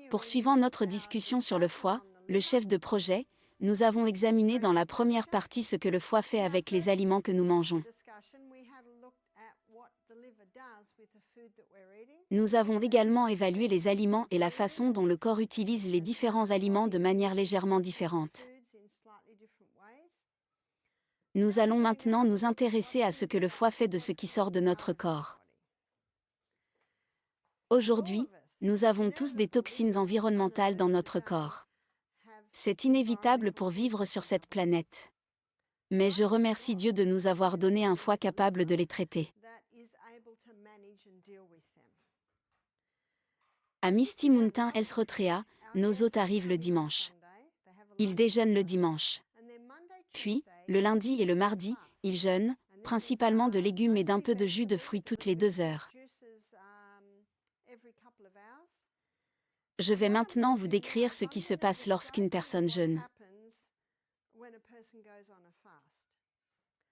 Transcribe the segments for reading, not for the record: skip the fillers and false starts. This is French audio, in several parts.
Poursuivant notre discussion sur le foie, le chef de projet, nous avons examiné dans la première partie ce que le foie fait avec les aliments que nous mangeons. Nous avons également évalué les aliments et la façon dont le corps utilise les différents aliments de manière légèrement différente. Nous allons maintenant nous intéresser à ce que le foie fait de ce qui sort de notre corps. Aujourd'hui, nous avons tous des toxines environnementales dans notre corps. C'est inévitable pour vivre sur cette planète. Mais je remercie Dieu de nous avoir donné un foie capable de les traiter. À Misty Mountain Eritrea, nos hôtes arrivent le dimanche. Ils déjeunent le dimanche. Puis, le lundi et le mardi, ils jeûnent, principalement de légumes et d'un peu de jus de fruits toutes les 2 heures. Je vais maintenant vous décrire ce qui se passe lorsqu'une personne jeûne.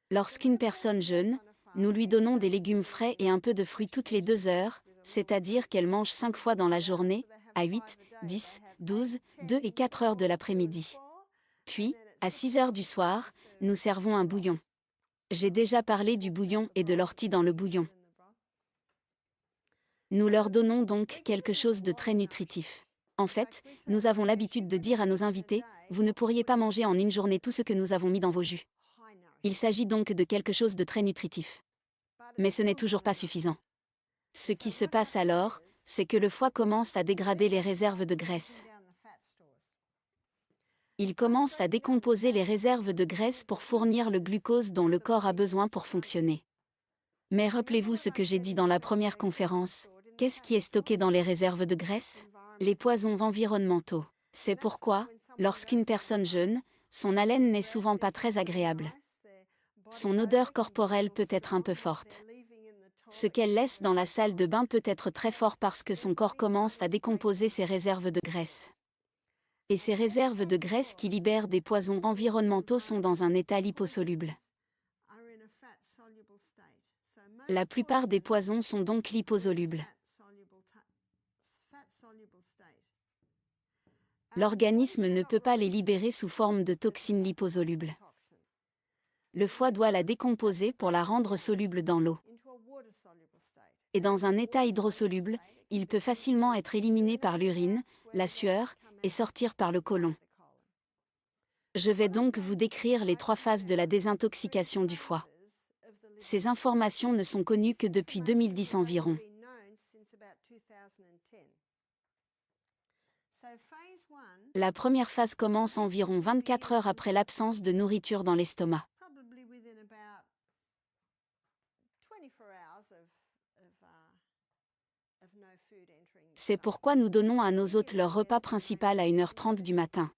Lorsqu'une personne jeûne, nous lui donnons des légumes frais et un peu de fruits toutes les 2 heures, c'est-à-dire qu'elle mange 5 fois dans la journée, à 8, 10, 12, 2 et 4 heures de l'après-midi. Puis, à 6 heures du soir, nous servons un bouillon. J'ai déjà parlé du bouillon et de l'ortie dans le bouillon. Nous leur donnons donc quelque chose de très nutritif. En fait, nous avons l'habitude de dire à nos invités, vous ne pourriez pas manger en une journée tout ce que nous avons mis dans vos jus. Il s'agit donc de quelque chose de très nutritif. Mais ce n'est toujours pas suffisant. Ce qui se passe alors, c'est que le foie commence à dégrader les réserves de graisse. Il commence à décomposer les réserves de graisse pour fournir le glucose dont le corps a besoin pour fonctionner. Mais rappelez-vous ce que j'ai dit dans la première conférence, qu'est-ce qui est stocké dans les réserves de graisse? Les poisons environnementaux. C'est pourquoi, lorsqu'une personne jeûne, son haleine n'est souvent pas très agréable. Son odeur corporelle peut être un peu forte. Ce qu'elle laisse dans la salle de bain peut être très fort parce que son corps commence à décomposer ses réserves de graisse. Et ces réserves de graisse qui libèrent des poisons environnementaux sont dans un état liposoluble. La plupart des poisons sont donc liposolubles. L'organisme ne peut pas les libérer sous forme de toxines liposolubles. Le foie doit la décomposer pour la rendre soluble dans l'eau. Et dans un état hydrosoluble, il peut facilement être éliminé par l'urine, la sueur, et sortir par le côlon. Je vais donc vous décrire les 3 phases de la désintoxication du foie. Ces informations ne sont connues que depuis 2010 environ. La première phase commence environ 24 heures après l'absence de nourriture dans l'estomac. C'est pourquoi nous donnons à nos hôtes leur repas principal à 1h30 du matin.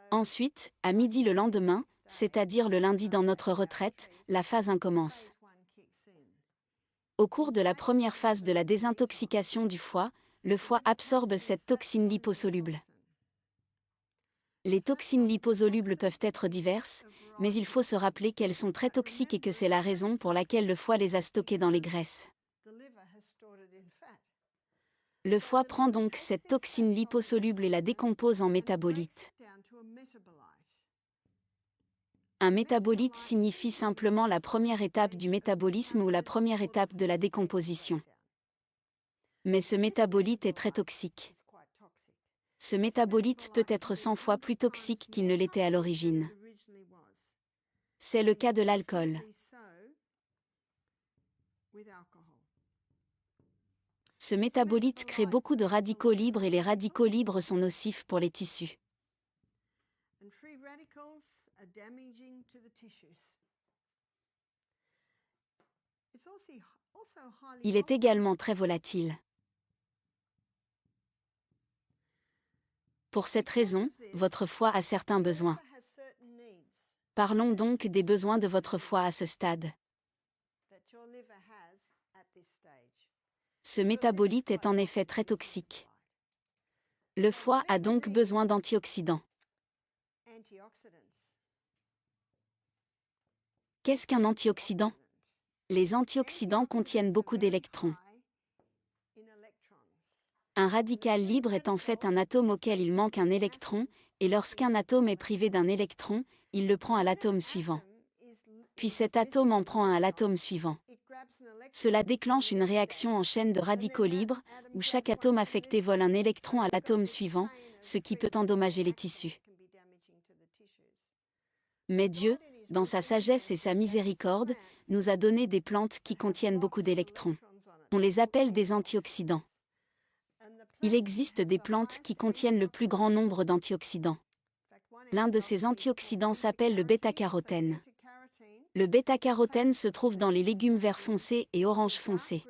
Ensuite, à midi le lendemain, c'est-à-dire le lundi dans notre retraite, la phase 1 commence. Au cours de la première phase de la désintoxication du foie, le foie absorbe cette toxine liposoluble. Les toxines liposolubles peuvent être diverses, mais il faut se rappeler qu'elles sont très toxiques et que c'est la raison pour laquelle le foie les a stockées dans les graisses. Le foie prend donc cette toxine liposoluble et la décompose en métabolites. Un métabolite signifie simplement la première étape du métabolisme ou la première étape de la décomposition. Mais ce métabolite est très toxique. Ce métabolite peut être 100 fois plus toxique qu'il ne l'était à l'origine. C'est le cas de l'alcool. Ce métabolite crée beaucoup de radicaux libres et les radicaux libres sont nocifs pour les tissus. Il est également très volatile. Pour cette raison, votre foie a certains besoins. Parlons donc des besoins de votre foie à ce stade. Ce métabolite est en effet très toxique. Le foie a donc besoin d'antioxydants. Qu'est-ce qu'un antioxydant? Les antioxydants contiennent beaucoup d'électrons. Un radical libre est en fait un atome auquel il manque un électron, et lorsqu'un atome est privé d'un électron, il le prend à l'atome suivant. Puis cet atome en prend un à l'atome suivant. Cela déclenche une réaction en chaîne de radicaux libres, où chaque atome affecté vole un électron à l'atome suivant, ce qui peut endommager les tissus. Mais Dieu, dans sa sagesse et sa miséricorde, nous a donné des plantes qui contiennent beaucoup d'électrons. On les appelle des antioxydants. Il existe des plantes qui contiennent le plus grand nombre d'antioxydants. L'un de ces antioxydants s'appelle le bêta-carotène. Le bêta-carotène se trouve dans les légumes vert foncé et orange foncé.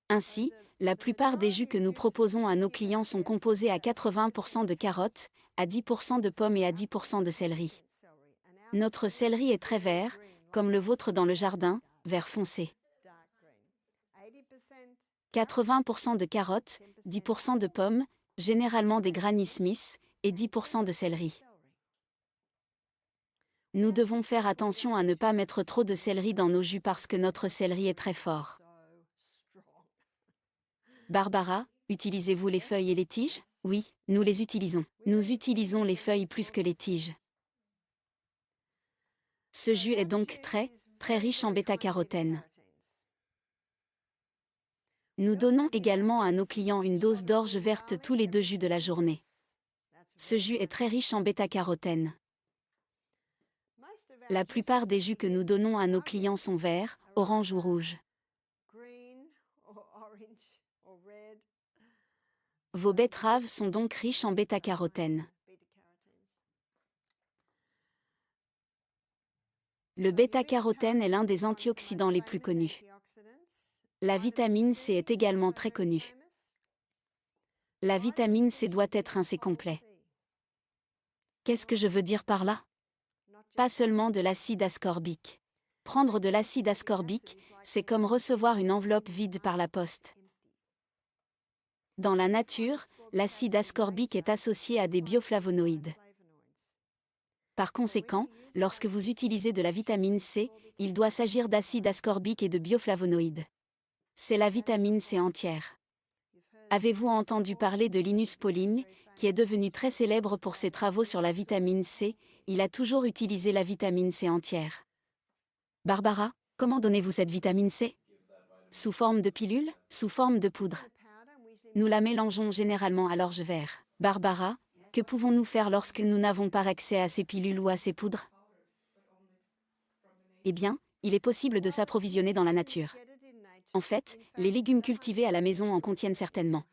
Ainsi, la plupart des jus que nous proposons à nos clients sont composés à 80% de carottes, à 10% de pommes et à 10% de céleri. Notre céleri est très vert, comme le vôtre dans le jardin, vert foncé. 80% de carottes, 10% de pommes, généralement des Granny Smith, et 10% de céleri. Nous devons faire attention à ne pas mettre trop de céleri dans nos jus parce que notre céleri est très fort. Barbara, utilisez-vous les feuilles et les tiges? Oui, nous les utilisons. Nous utilisons les feuilles plus que les tiges. Ce jus est donc très riche en bêta-carotène. Nous donnons également à nos clients une dose d'orge verte tous les 2 jus de la journée. Ce jus est très riche en bêta-carotène. La plupart des jus que nous donnons à nos clients sont verts, orange ou rouges. Vos betteraves sont donc riches en bêta-carotène. Le bêta-carotène est l'un des antioxydants les plus connus. La vitamine C est également très connue. La vitamine C doit être un C complet. Qu'est-ce que je veux dire par là? Pas seulement de l'acide ascorbique. Prendre de l'acide ascorbique, c'est comme recevoir une enveloppe vide par la poste. Dans la nature, l'acide ascorbique est associé à des bioflavonoïdes. Par conséquent, lorsque vous utilisez de la vitamine C, il doit s'agir d'acide ascorbique et de bioflavonoïdes. C'est la vitamine C entière. Avez-vous entendu parler de Linus Pauling, qui est devenu très célèbre pour ses travaux sur la vitamine C? Il a toujours utilisé la vitamine C entière. Barbara, comment donnez-vous cette vitamine C? Sous forme de pilule, sous forme de poudre? Nous la mélangeons généralement à l'orge vert. Barbara, que pouvons-nous faire lorsque nous n'avons pas accès à ces pilules ou à ces poudres? Eh bien, il est possible de s'approvisionner dans la nature. En fait, les légumes cultivés à la maison en contiennent certainement.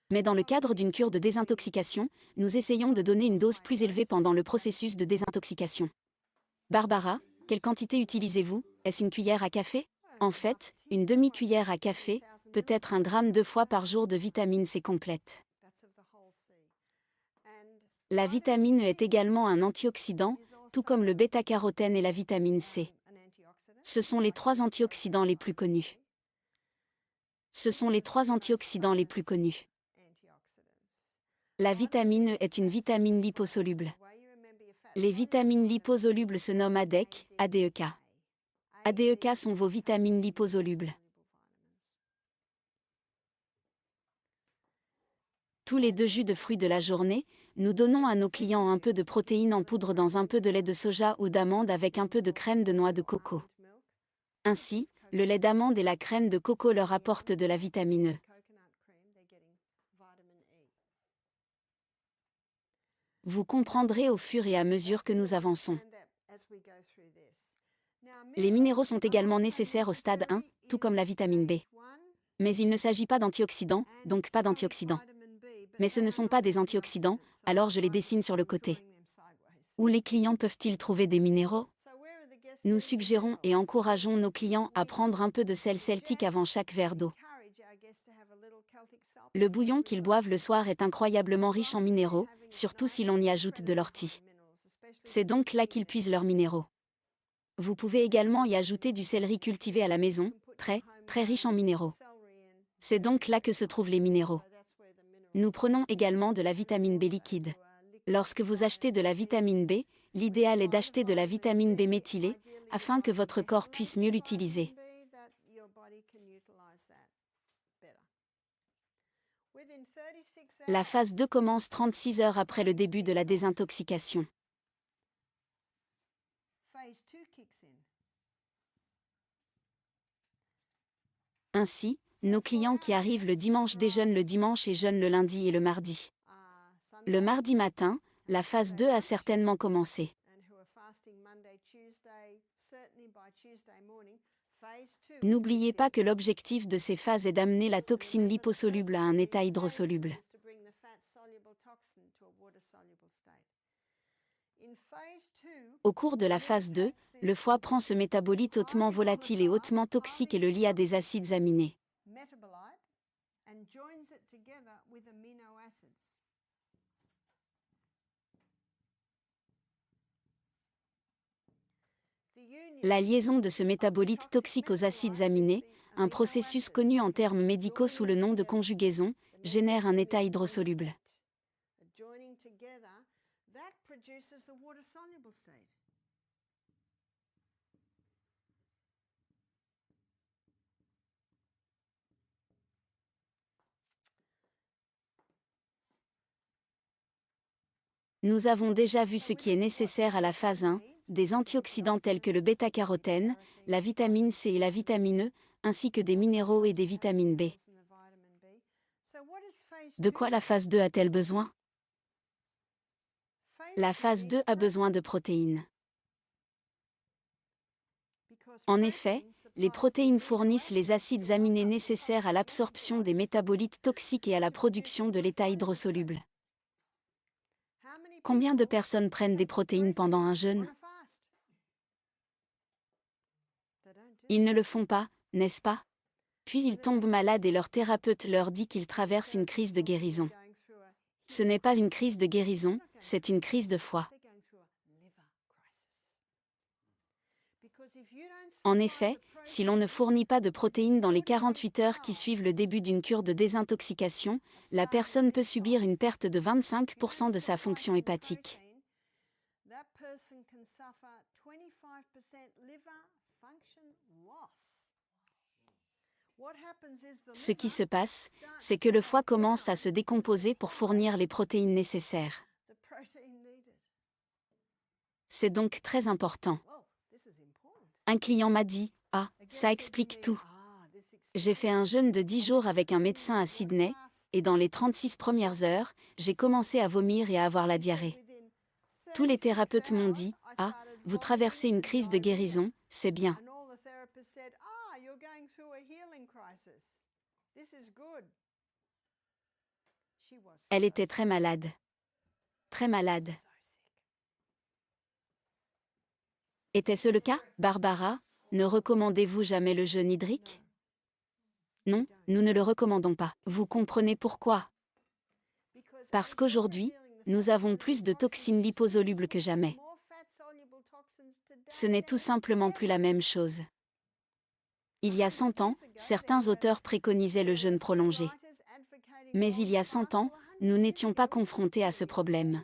Mais dans le cadre d'une cure de désintoxication, nous essayons de donner une dose plus élevée pendant le processus de désintoxication. Barbara, quelle quantité utilisez-vous? Est-ce une cuillère à café? En fait, une demi-cuillère à café, peut-être 1 gramme 2 fois par jour de vitamine C complète. La vitamine E est également un antioxydant, tout comme le bêta-carotène et la vitamine C. Ce sont les 3 antioxydants les plus connus. La vitamine E est une vitamine liposoluble. Les vitamines liposolubles se nomment ADEK, ADEK. ADEK sont vos vitamines liposolubles. Tous les 2 jus de fruits de la journée, nous donnons à nos clients un peu de protéines en poudre dans un peu de lait de soja ou d'amande avec un peu de crème de noix de coco. Ainsi, le lait d'amande et la crème de coco leur apportent de la vitamine E. Vous comprendrez au fur et à mesure que nous avançons. Les minéraux sont également nécessaires au stade 1, tout comme la vitamine B. Mais il ne s'agit pas d'antioxydants, donc pas d'antioxydants. Mais ce ne sont pas des antioxydants, alors je les dessine sur le côté. Où les clients peuvent-ils trouver des minéraux? Nous suggérons et encourageons nos clients à prendre un peu de sel celtique avant chaque verre d'eau. Le bouillon qu'ils boivent le soir est incroyablement riche en minéraux, surtout si l'on y ajoute de l'ortie. C'est donc là qu'ils puisent leurs minéraux. Vous pouvez également y ajouter du céleri cultivé à la maison, très riche en minéraux. C'est donc là que se trouvent les minéraux. Nous prenons également de la vitamine B liquide. Lorsque vous achetez de la vitamine B, l'idéal est d'acheter de la vitamine B méthylée, afin que votre corps puisse mieux l'utiliser. La phase 2 commence 36 heures après le début de la désintoxication. Ainsi, nos clients qui arrivent le dimanche déjeunent le dimanche et jeûnent le lundi et le mardi. Le mardi matin, la phase 2 a certainement commencé. N'oubliez pas que l'objectif de ces phases est d'amener la toxine liposoluble à un état hydrosoluble. Au cours de la phase 2, le foie prend ce métabolite hautement volatile et hautement toxique et le lie à des acides aminés. La liaison de ce métabolite toxique aux acides aminés, un processus connu en termes médicaux sous le nom de conjugaison, génère un état hydrosoluble. Nous avons déjà vu ce qui est nécessaire à la phase 1, des antioxydants tels que le bêta-carotène, la vitamine C et la vitamine E, ainsi que des minéraux et des vitamines B. De quoi la phase 2 a-t-elle besoin? La phase 2 a besoin de protéines. En effet, les protéines fournissent les acides aminés nécessaires à l'absorption des métabolites toxiques et à la production de l'état hydrosoluble. Combien de personnes prennent des protéines pendant un jeûne? Ils ne le font pas, n'est-ce pas? Puis ils tombent malades et leur thérapeute leur dit qu'ils traversent une crise de guérison. Ce n'est pas une crise de guérison, c'est une crise de foi. En effet, si l'on ne fournit pas de protéines dans les 48 heures qui suivent le début d'une cure de désintoxication, la personne peut subir une perte de 25% de sa fonction hépatique. Ce qui se passe, c'est que le foie commence à se décomposer pour fournir les protéines nécessaires. C'est donc très important. Un client m'a dit « Ah, ça explique tout. J'ai fait un jeûne de 10 jours avec un médecin à Sydney, et dans les 36 premières heures, j'ai commencé à vomir et à avoir la diarrhée. Tous les thérapeutes m'ont dit « Ah, vous traversez une crise de guérison, c'est bien. » Elle était très malade. Très malade. Était-ce le cas, Barbara? Ne recommandez-vous jamais le jeûne hydrique? Non, nous ne le recommandons pas. Vous comprenez pourquoi? Parce qu'aujourd'hui, nous avons plus de toxines liposolubles que jamais. Ce n'est tout simplement plus la même chose. Il y a 100 ans, certains auteurs préconisaient le jeûne prolongé. Mais il y a 100 ans, nous n'étions pas confrontés à ce problème.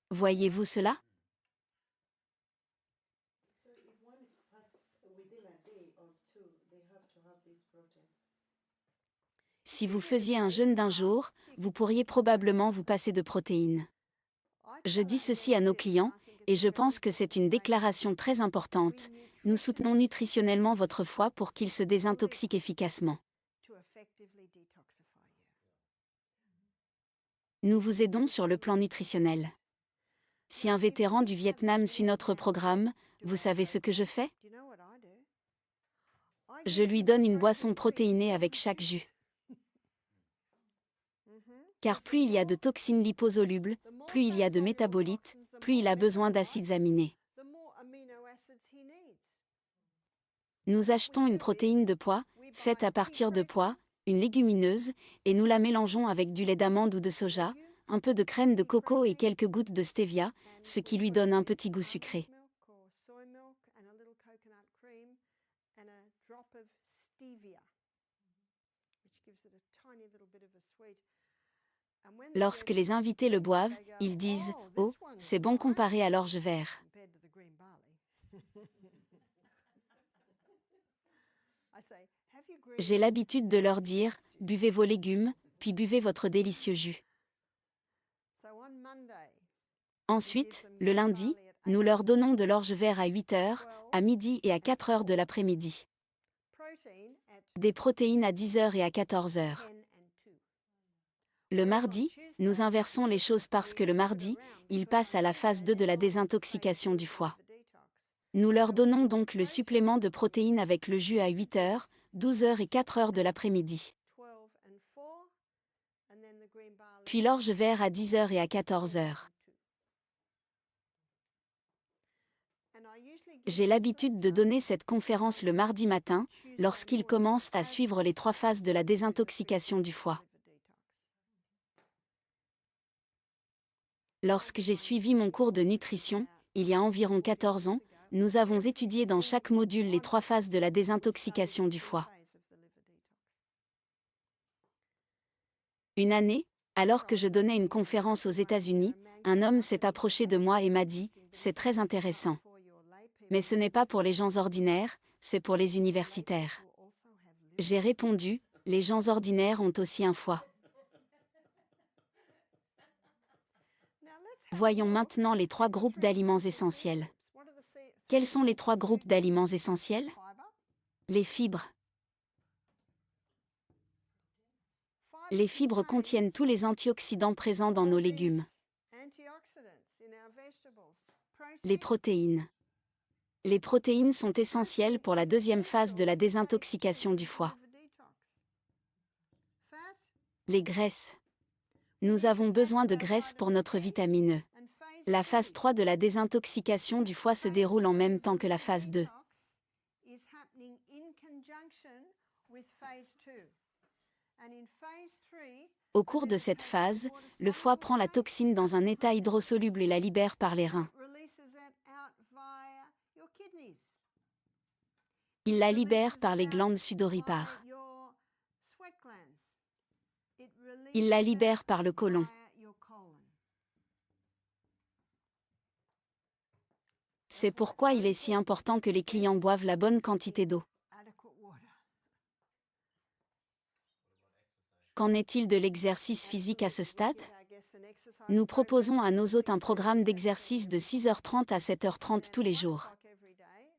Voyez-vous cela? Si vous faisiez un jeûne d'un jour, vous pourriez probablement vous passer de protéines. Je dis ceci à nos clients, et je pense que c'est une déclaration très importante. Nous soutenons nutritionnellement votre foie pour qu'il se désintoxique efficacement. Nous vous aidons sur le plan nutritionnel. Si un vétéran du Vietnam suit notre programme, vous savez ce que je fais? Je lui donne une boisson protéinée avec chaque jus. Car plus il y a de toxines liposolubles, plus il y a de métabolites, plus il a besoin d'acides aminés. Nous achetons une protéine de pois, faite à partir de pois, une légumineuse, et nous la mélangeons avec du lait d'amande ou de soja, un peu de crème de coco et quelques gouttes de stevia, ce qui lui donne un petit goût sucré. Lorsque les invités le boivent, ils disent « Oh, c'est bon comparé à l'orge vert ». J'ai l'habitude de leur dire « buvez vos légumes, puis buvez votre délicieux jus. Ensuite, le lundi, nous leur donnons de l'orge vert à 8 heures, à midi et à 4 heures de l'après-midi. Des protéines à 10 heures et à 14 heures. Le mardi, nous inversons les choses parce que le mardi, ils passent à la phase 2 de la désintoxication du foie. Nous leur donnons donc le supplément de protéines avec le jus à 8 heures, 12 heures et 4 heures de l'après-midi. Puis l'orge vert à 10 heures et à 14 heures. J'ai l'habitude de donner cette conférence le mardi matin, lorsqu'ils commencent à suivre les 3 phases de la désintoxication du foie. Lorsque j'ai suivi mon cours de nutrition, il y a environ 14 ans, nous avons étudié dans chaque module les 3 phases de la désintoxication du foie. Une année, alors que je donnais une conférence aux États-Unis, un homme s'est approché de moi et m'a dit « C'est très intéressant. Mais ce n'est pas pour les gens ordinaires, c'est pour les universitaires. » J'ai répondu « Les gens ordinaires ont aussi un foie. » Voyons maintenant les 3 groupes d'aliments essentiels. Quels sont les 3 groupes d'aliments essentiels? Les fibres. Les fibres contiennent tous les antioxydants présents dans nos légumes. Les protéines. Les protéines sont essentielles pour la 2e phase de la désintoxication du foie. Les graisses. Nous avons besoin de graisse pour notre vitamine E. La phase 3 de la désintoxication du foie se déroule en même temps que la phase 2. Au cours de cette phase, le foie prend la toxine dans un état hydrosoluble et la libère par les reins. Il la libère par les glandes sudoripares. Il la libère par le côlon. C'est pourquoi il est si important que les clients boivent la bonne quantité d'eau. Qu'en est-il de l'exercice physique à ce stade? Nous proposons à nos hôtes un programme d'exercice de 6h30 à 7h30 tous les jours.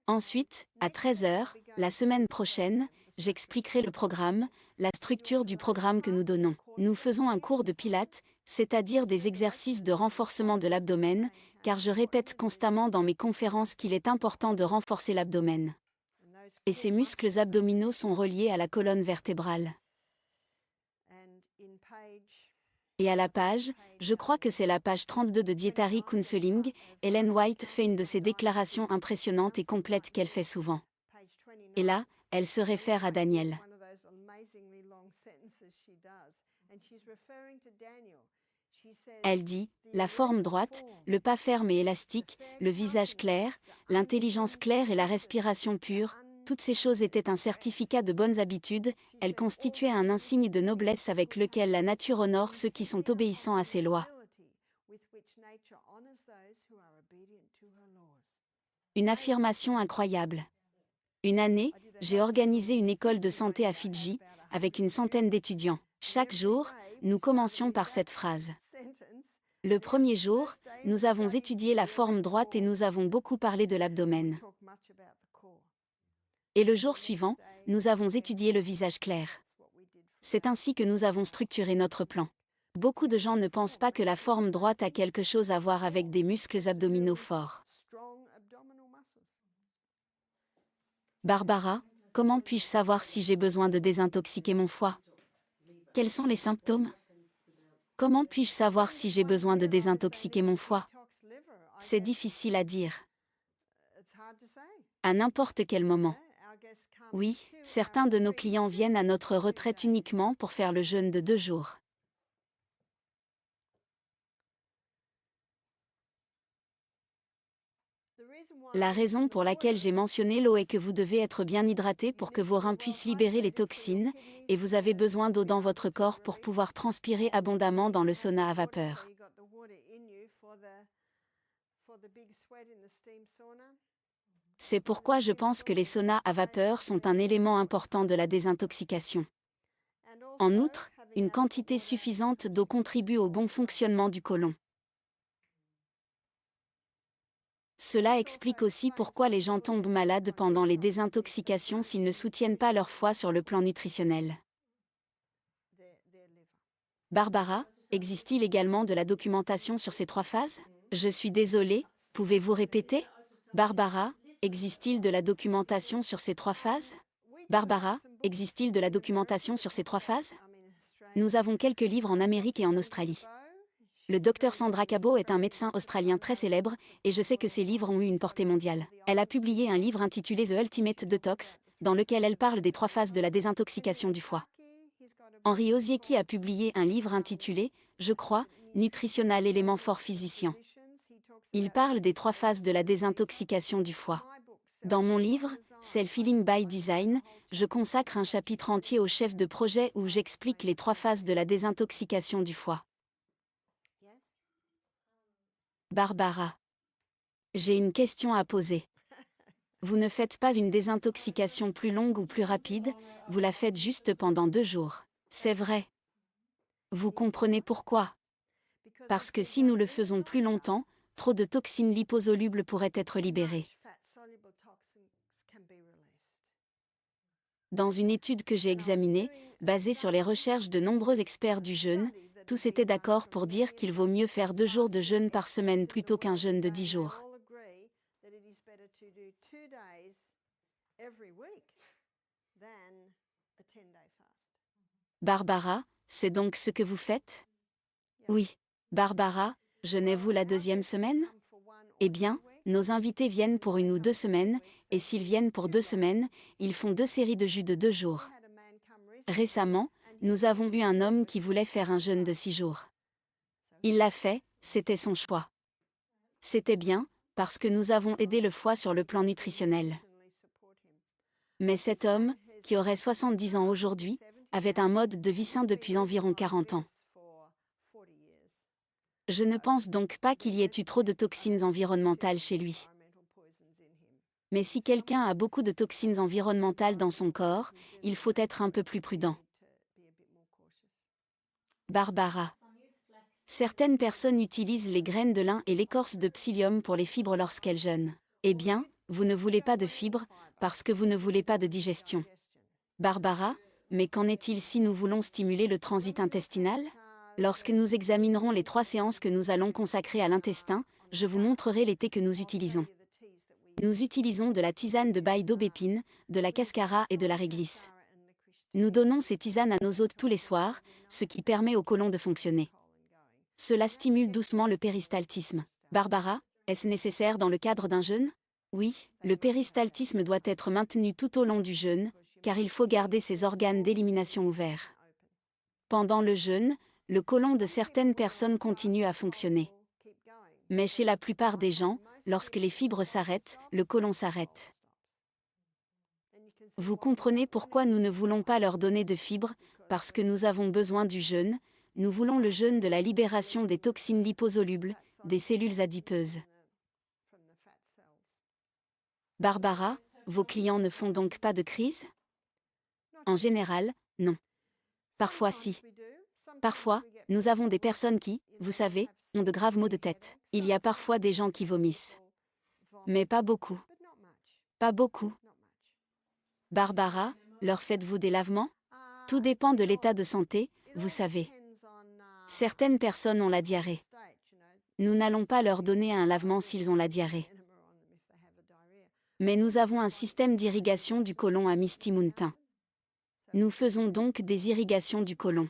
Ensuite, à 13h, la semaine prochaine, j'expliquerai le programme, la structure du programme que nous donnons. Nous faisons un cours de pilates, c'est-à-dire des exercices de renforcement de l'abdomen, car je répète constamment dans mes conférences qu'il est important de renforcer l'abdomen. Et ces muscles abdominaux sont reliés à la colonne vertébrale. Et à la page, je crois que c'est la page 32 de Dietary Counseling, Ellen White fait une de ces déclarations impressionnantes et complètes qu'elle fait souvent. Et là, elle se réfère à Daniel. Elle dit, la forme droite, le pas ferme et élastique, le visage clair, l'intelligence claire et la respiration pure, toutes ces choses étaient un certificat de bonnes habitudes, elles constituaient un insigne de noblesse avec lequel la nature honore ceux qui sont obéissants à ses lois. Une affirmation incroyable. Une année, j'ai organisé une école de santé à Fidji, avec une centaine d'étudiants. Chaque jour, nous commencions par cette phrase. Le premier jour, nous avons étudié la forme droite et nous avons beaucoup parlé de l'abdomen. Et le jour suivant, nous avons étudié le visage clair. C'est ainsi que nous avons structuré notre plan. Beaucoup de gens ne pensent pas que la forme droite a quelque chose à voir avec des muscles abdominaux forts. Barbara, comment puis-je savoir si j'ai besoin de désintoxiquer mon foie? Quels sont les symptômes? Comment puis-je savoir si j'ai besoin de désintoxiquer mon foie? C'est difficile à dire. À n'importe quel moment. Oui, certains de nos clients viennent à notre retraite uniquement pour faire le jeûne de 2 jours. La raison pour laquelle j'ai mentionné l'eau est que vous devez être bien hydraté pour que vos reins puissent libérer les toxines, et vous avez besoin d'eau dans votre corps pour pouvoir transpirer abondamment dans le sauna à vapeur. C'est pourquoi je pense que les saunas à vapeur sont un élément important de la désintoxication. En outre, une quantité suffisante d'eau contribue au bon fonctionnement du côlon. Cela explique aussi pourquoi les gens tombent malades pendant les désintoxications s'ils ne soutiennent pas leur foie sur le plan nutritionnel. Barbara, existe-t-il également de la documentation sur ces 3 phases? Je suis désolée, pouvez-vous répéter? Barbara, existe-t-il de la documentation sur ces 3 phases? Barbara, existe-t-il de la documentation sur ces 3 phases? Nous avons quelques livres en Amérique et en Australie. Le docteur Sandra Cabot est un médecin australien très célèbre, et je sais que ses livres ont eu une portée mondiale. Elle a publié un livre intitulé The Ultimate Detox, dans lequel elle parle des 3 phases de la désintoxication du foie. Henri Osiecki a publié un livre intitulé, je crois, Nutritional Élément fort physicien. Il parle des 3 phases de la désintoxication du foie. Dans mon livre, Self-Healing by Design, je consacre un chapitre entier au chef de projet où j'explique les 3 phases de la désintoxication du foie. Barbara. J'ai une question à poser. Vous ne faites pas une désintoxication plus longue ou plus rapide, vous la faites juste pendant 2 jours. C'est vrai. Vous comprenez pourquoi? Parce que si nous le faisons plus longtemps, trop de toxines liposolubles pourraient être libérées. Dans une étude que j'ai examinée, basée sur les recherches de nombreux experts du jeûne, tous étaient d'accord pour dire qu'il vaut mieux faire 2 jours de jeûne par semaine plutôt qu'un jeûne de 10 jours. Barbara, c'est donc ce que vous faites? Oui. Barbara, jeûnez-vous la 2e semaine? Eh bien, nos invités viennent pour 1 ou 2 semaines, et s'ils viennent pour 2 semaines, ils font 2 séries de jus de 2 jours. Récemment, nous avons eu un homme qui voulait faire un jeûne de 6 jours. Il l'a fait, c'était son choix. C'était bien, parce que nous avons aidé le foie sur le plan nutritionnel. Mais cet homme, qui aurait 70 ans aujourd'hui, avait un mode de vie sain depuis environ 40 ans. Je ne pense donc pas qu'il y ait eu trop de toxines environnementales chez lui. Mais si quelqu'un a beaucoup de toxines environnementales dans son corps, il faut être un peu plus prudent. Barbara. Certaines personnes utilisent les graines de lin et l'écorce de psyllium pour les fibres lorsqu'elles jeûnent. Eh bien, vous ne voulez pas de fibres, parce que vous ne voulez pas de digestion. Barbara, mais qu'en est-il si nous voulons stimuler le transit intestinal? Lorsque nous examinerons les 3 séances que nous allons consacrer à l'intestin, je vous montrerai les thés que nous utilisons. Nous utilisons de la tisane de bail d'aubépine, de la cascara et de la réglisse. Nous donnons ces tisanes à nos hôtes tous les soirs, ce qui permet au côlon de fonctionner. Cela stimule doucement le péristaltisme. Barbara, est-ce nécessaire dans le cadre d'un jeûne? Oui, le péristaltisme doit être maintenu tout au long du jeûne, car il faut garder ses organes d'élimination ouverts. Pendant le jeûne, le côlon de certaines personnes continue à fonctionner. Mais chez la plupart des gens, lorsque les fibres s'arrêtent, le côlon s'arrête. Vous comprenez pourquoi nous ne voulons pas leur donner de fibres, parce que nous avons besoin du jeûne, nous voulons le jeûne de la libération des toxines liposolubles, des cellules adipeuses. Barbara, vos clients ne font donc pas de crise? En général, non. Parfois si. Parfois, nous avons des personnes qui, vous savez, ont de graves maux de tête. Il y a parfois des gens qui vomissent. Mais pas beaucoup. Pas beaucoup. Barbara, leur faites-vous des lavements? Tout dépend de l'état de santé, vous savez. Certaines personnes ont la diarrhée. Nous n'allons pas leur donner un lavement s'ils ont la diarrhée. Mais nous avons un système d'irrigation du côlon à Misty Mountain. Nous faisons donc des irrigations du côlon.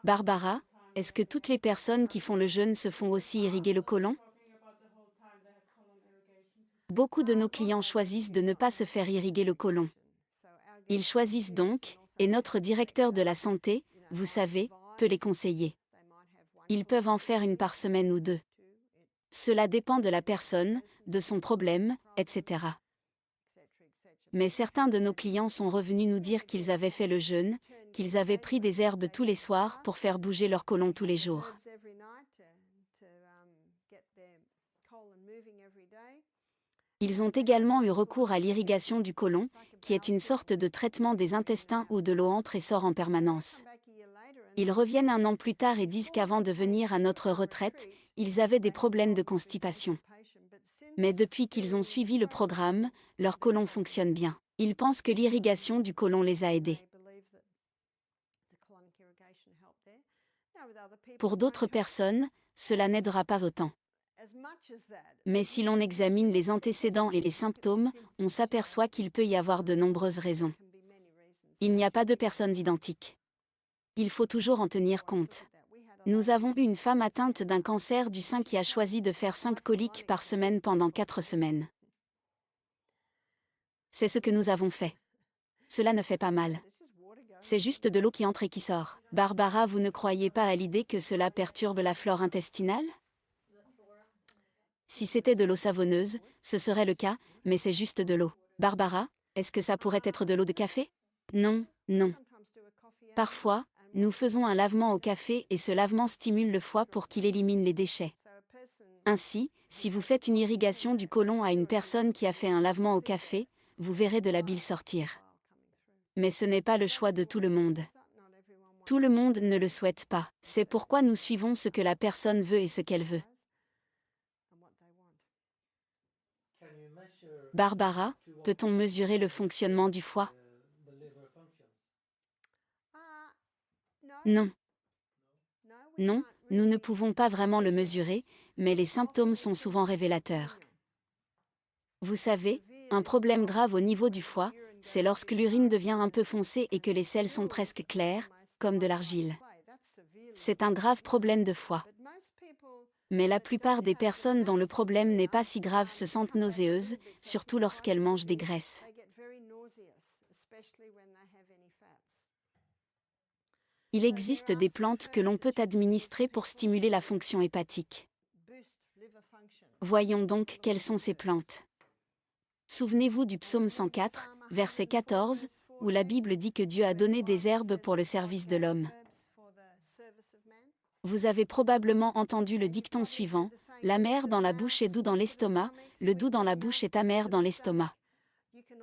Barbara, est-ce que toutes les personnes qui font le jeûne se font aussi irriguer le côlon? Beaucoup de nos clients choisissent de ne pas se faire irriguer le côlon. Ils choisissent donc, et notre directeur de la santé, vous savez, peut les conseiller. Ils peuvent en faire 1 par semaine ou 2. Cela dépend de la personne, de son problème, etc. Mais certains de nos clients sont revenus nous dire qu'ils avaient fait le jeûne, qu'ils avaient pris des herbes tous les soirs pour faire bouger leur côlon tous les jours. Ils ont également eu recours à l'irrigation du côlon, qui est une sorte de traitement des intestins où de l'eau entre et sort en permanence. Ils reviennent un an plus tard et disent qu'avant de venir à notre retraite, ils avaient des problèmes de constipation. Mais depuis qu'ils ont suivi le programme, leur côlon fonctionne bien. Ils pensent que l'irrigation du côlon les a aidés. Pour d'autres personnes, cela n'aidera pas autant. Mais si l'on examine les antécédents et les symptômes, on s'aperçoit qu'il peut y avoir de nombreuses raisons. Il n'y a pas de personnes identiques. Il faut toujours en tenir compte. Nous avons eu une femme atteinte d'un cancer du sein qui a choisi de faire 5 coliques par semaine pendant 4 semaines. C'est ce que nous avons fait. Cela ne fait pas mal. C'est juste de l'eau qui entre et qui sort. Barbara, vous ne croyez pas à l'idée que cela perturbe la flore intestinale ? Si c'était de l'eau savonneuse, ce serait le cas, mais c'est juste de l'eau. Barbara, est-ce que ça pourrait être de l'eau de café ? Non, non. Parfois, nous faisons un lavement au café et ce lavement stimule le foie pour qu'il élimine les déchets. Ainsi, si vous faites une irrigation du côlon à une personne qui a fait un lavement au café, vous verrez de la bile sortir. Mais ce n'est pas le choix de tout le monde. Tout le monde ne le souhaite pas. C'est pourquoi nous suivons ce que la personne veut et ce qu'elle veut. Barbara, peut-on mesurer le fonctionnement du foie ? Non. Non, nous ne pouvons pas vraiment le mesurer, mais les symptômes sont souvent révélateurs. Vous savez, un problème grave au niveau du foie, c'est lorsque l'urine devient un peu foncée et que les selles sont presque claires, comme de l'argile. C'est un grave problème de foie. Mais la plupart des personnes dont le problème n'est pas si grave se sentent nauséeuses, surtout lorsqu'elles mangent des graisses. Il existe des plantes que l'on peut administrer pour stimuler la fonction hépatique. Voyons donc quelles sont ces plantes. Souvenez-vous du psaume 104, verset 14, où la Bible dit que Dieu a donné des herbes pour le service de l'homme. Vous avez probablement entendu le dicton suivant, « L'amer dans la bouche est doux dans l'estomac, le doux dans la bouche est amer dans l'estomac ».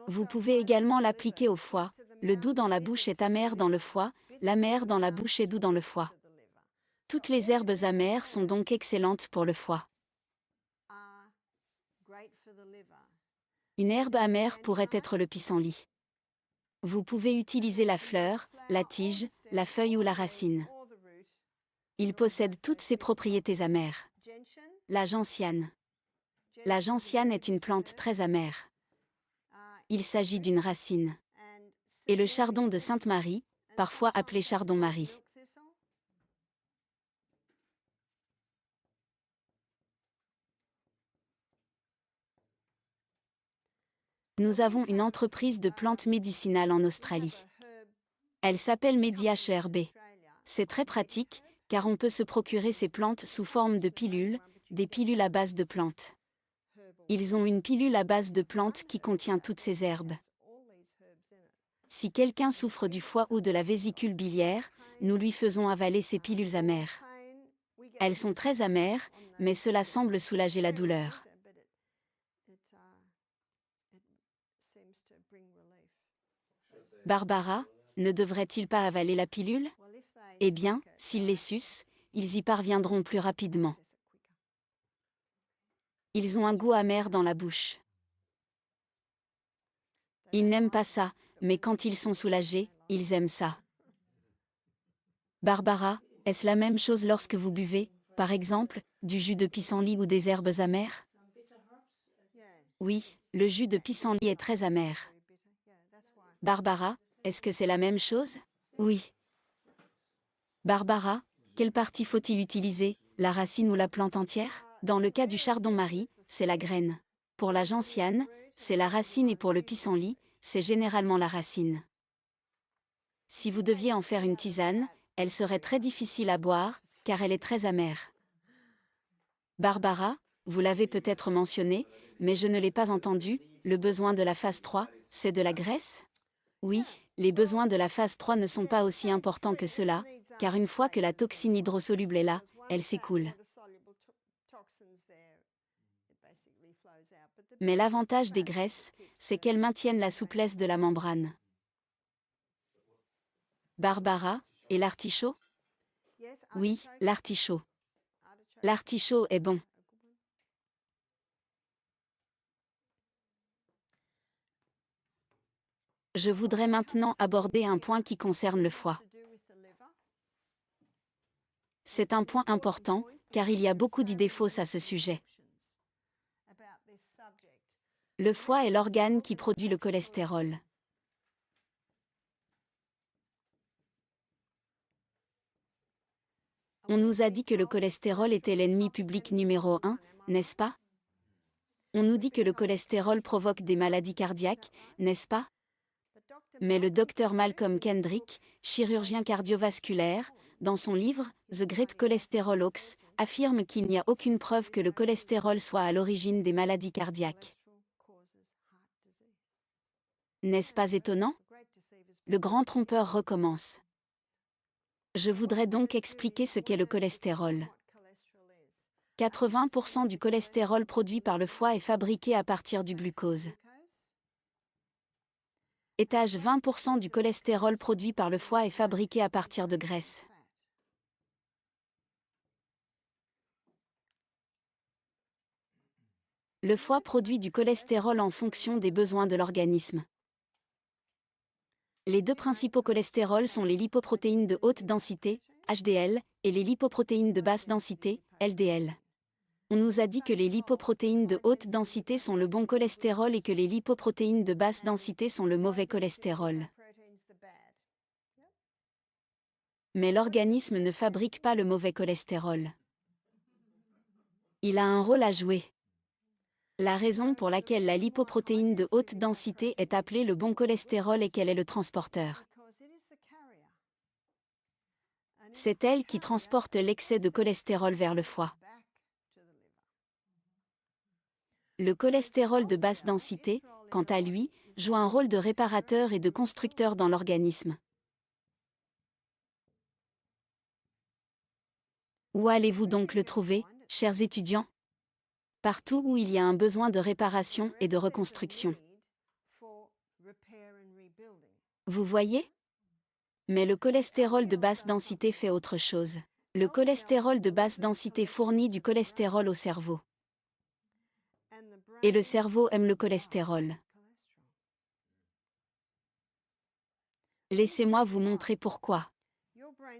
Vous pouvez également l'appliquer au foie, « Le doux dans la bouche est amer dans le foie, l'amer dans la bouche est doux dans le foie ». Toutes les herbes amères sont donc excellentes pour le foie. Une herbe amère pourrait être le pissenlit. Vous pouvez utiliser la fleur, la tige, la feuille ou la racine. Il possède toutes ces propriétés amères. La gentiane. La gentiane est une plante très amère. Il s'agit d'une racine. Et le chardon de Sainte-Marie, parfois appelé chardon-marie. Nous avons une entreprise de plantes médicinales en Australie. Elle s'appelle MediHERB. C'est très pratique, car on peut se procurer ces plantes sous forme de pilules, des pilules à base de plantes. Ils ont une pilule à base de plantes qui contient toutes ces herbes. Si quelqu'un souffre du foie ou de la vésicule biliaire, nous lui faisons avaler ces pilules amères. Elles sont très amères, mais cela semble soulager la douleur. Barbara, ne devrait-il pas avaler la pilule ? Eh bien, s'ils les sucent, ils y parviendront plus rapidement. Ils ont un goût amer dans la bouche. Ils n'aiment pas ça, mais quand ils sont soulagés, ils aiment ça. Barbara, est-ce la même chose lorsque vous buvez, par exemple, du jus de pissenlit ou des herbes amères ? Oui, le jus de pissenlit est très amer. Barbara, est-ce que c'est la même chose ? Oui. Barbara, quelle partie faut-il utiliser, la racine ou la plante entière ? Dans le cas du chardon-marie, c'est la graine. Pour la gentiane, c'est la racine et pour le pissenlit, c'est généralement la racine. Si vous deviez en faire une tisane, elle serait très difficile à boire, car elle est très amère. Barbara, vous l'avez peut-être mentionné, mais je ne l'ai pas entendu, le besoin de la phase 3, c'est de la graisse ? Oui, les besoins de la phase 3 ne sont pas aussi importants que cela, car une fois que la toxine hydrosoluble est là, elle s'écoule. Mais l'avantage des graisses, c'est qu'elles maintiennent la souplesse de la membrane. Barbara, et l'artichaut? Oui, l'artichaut. L'artichaut est bon. Je voudrais maintenant aborder un point qui concerne le foie. C'est un point important, car il y a beaucoup d'idées fausses à ce sujet. Le foie est l'organe qui produit le cholestérol. On nous a dit que le cholestérol était l'ennemi public numéro 1, n'est-ce pas? On nous dit que le cholestérol provoque des maladies cardiaques, n'est-ce pas? Mais le docteur Malcolm Kendrick, chirurgien cardiovasculaire, dans son livre « The Great Cholesterol Hoax », affirme qu'il n'y a aucune preuve que le cholestérol soit à l'origine des maladies cardiaques. N'est-ce pas étonnant? Le grand trompeur recommence. Je voudrais donc expliquer ce qu'est le cholestérol. 80% du cholestérol produit par le foie est fabriqué à partir du glucose. Étage 20% du cholestérol produit par le foie est fabriqué à partir de graisse. Le foie produit du cholestérol en fonction des besoins de l'organisme. Les deux principaux cholestérols sont les lipoprotéines de haute densité, HDL, et les lipoprotéines de basse densité, LDL. On nous a dit que les lipoprotéines de haute densité sont le bon cholestérol et que les lipoprotéines de basse densité sont le mauvais cholestérol. Mais l'organisme ne fabrique pas le mauvais cholestérol. Il a un rôle à jouer. La raison pour laquelle la lipoprotéine de haute densité est appelée le bon cholestérol est qu'elle est le transporteur. C'est elle qui transporte l'excès de cholestérol vers le foie. Le cholestérol de basse densité, quant à lui, joue un rôle de réparateur et de constructeur dans l'organisme. Où allez-vous donc le trouver, chers étudiants? Partout où il y a un besoin de réparation et de reconstruction. Vous voyez? Mais le cholestérol de basse densité fait autre chose. Le cholestérol de basse densité fournit du cholestérol au cerveau. Et le cerveau aime le cholestérol. Laissez-moi vous montrer pourquoi.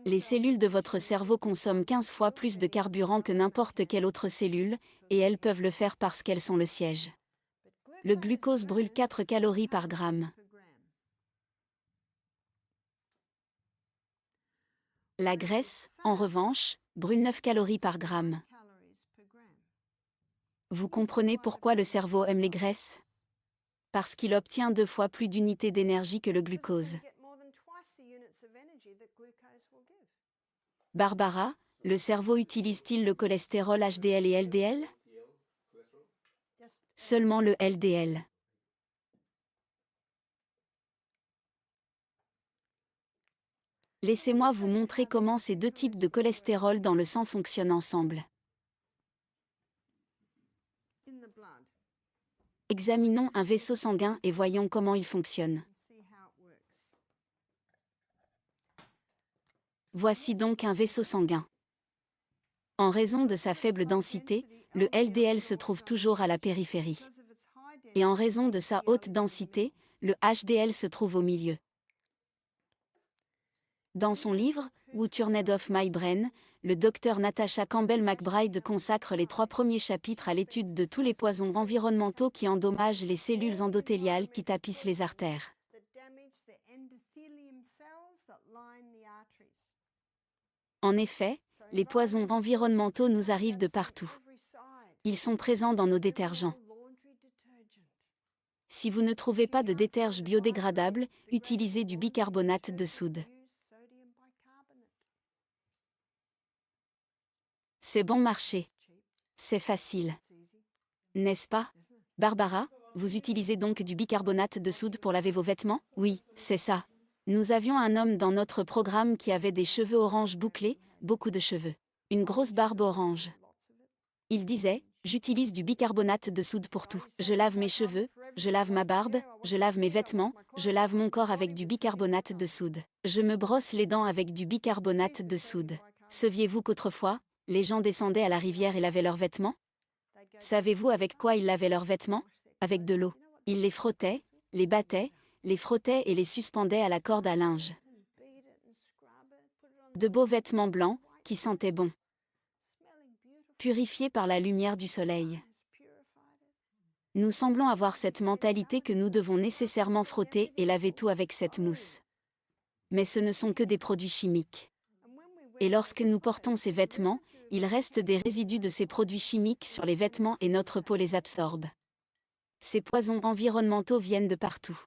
Les cellules de votre cerveau consomment 15 fois plus de carburant que n'importe quelle autre cellule, et elles peuvent le faire parce qu'elles sont le siège. Le glucose brûle 4 calories par gramme. La graisse, en revanche, brûle 9 calories par gramme. Vous comprenez pourquoi le cerveau aime les graisses? Parce qu'il obtient 2 fois plus d'unités d'énergie que le glucose. Barbara, le cerveau utilise-t-il le cholestérol HDL et LDL? Seulement le LDL. Laissez-moi vous montrer comment ces deux types de cholestérol dans le sang fonctionnent ensemble. Examinons un vaisseau sanguin et voyons comment il fonctionne. Voici donc un vaisseau sanguin. En raison de sa faible densité, le LDL se trouve toujours à la périphérie. Et en raison de sa haute densité, le HDL se trouve au milieu. Dans son livre « Who Turned Off My Brain », le docteur Natasha Campbell McBride consacre les 3 premiers chapitres à l'étude de tous les poisons environnementaux qui endommagent les cellules endothéliales qui tapissent les artères. En effet, les poisons environnementaux nous arrivent de partout. Ils sont présents dans nos détergents. Si vous ne trouvez pas de déterge biodégradable, utilisez du bicarbonate de soude. C'est bon marché. C'est facile. N'est-ce pas? Barbara, vous utilisez donc du bicarbonate de soude pour laver vos vêtements? Oui, c'est ça. Nous avions un homme dans notre programme qui avait des cheveux orange bouclés, beaucoup de cheveux. Une grosse barbe orange. Il disait, J'utilise du bicarbonate de soude pour tout. Je lave mes cheveux, je lave ma barbe, je lave mes vêtements, je lave mon corps avec du bicarbonate de soude. Je me brosse les dents avec du bicarbonate de soude. Saviez-vous qu'autrefois, les gens descendaient à la rivière et lavaient leurs vêtements? Savez-vous avec quoi ils lavaient leurs vêtements? Avec de l'eau. Ils les frottaient, les battaient, les frottaient et les suspendaient à la corde à linge. De beaux vêtements blancs, qui sentaient bon. Purifiés par la lumière du soleil. Nous semblons avoir cette mentalité que nous devons nécessairement frotter et laver tout avec cette mousse. Mais ce ne sont que des produits chimiques. Et lorsque nous portons ces vêtements, il reste des résidus de ces produits chimiques sur les vêtements et notre peau les absorbe. Ces poisons environnementaux viennent de partout.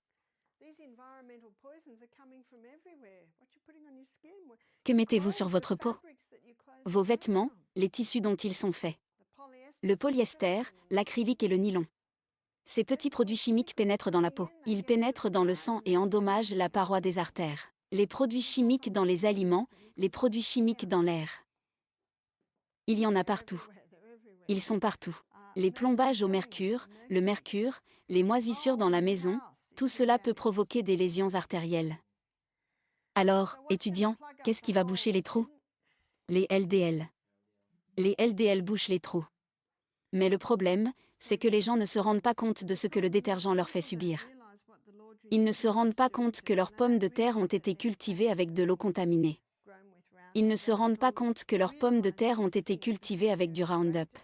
Que mettez-vous sur votre peau? Vos vêtements, les tissus dont ils sont faits. Le polyester, l'acrylique et le nylon. Ces petits produits chimiques pénètrent dans la peau. Ils pénètrent dans le sang et endommagent la paroi des artères. Les produits chimiques dans les aliments, les produits chimiques dans l'air. Il y en a partout. Ils sont partout. Les plombages au mercure, le mercure, les moisissures dans la maison, tout cela peut provoquer des lésions artérielles. Alors, étudiants, qu'est-ce qui va boucher les trous? Les LDL. Les LDL bouchent les trous. Mais le problème, c'est que les gens ne se rendent pas compte de ce que le détergent leur fait subir. Ils ne se rendent pas compte que leurs pommes de terre ont été cultivées avec de l'eau contaminée. Ils ne se rendent pas compte que leurs pommes de terre ont été cultivées avec du Roundup.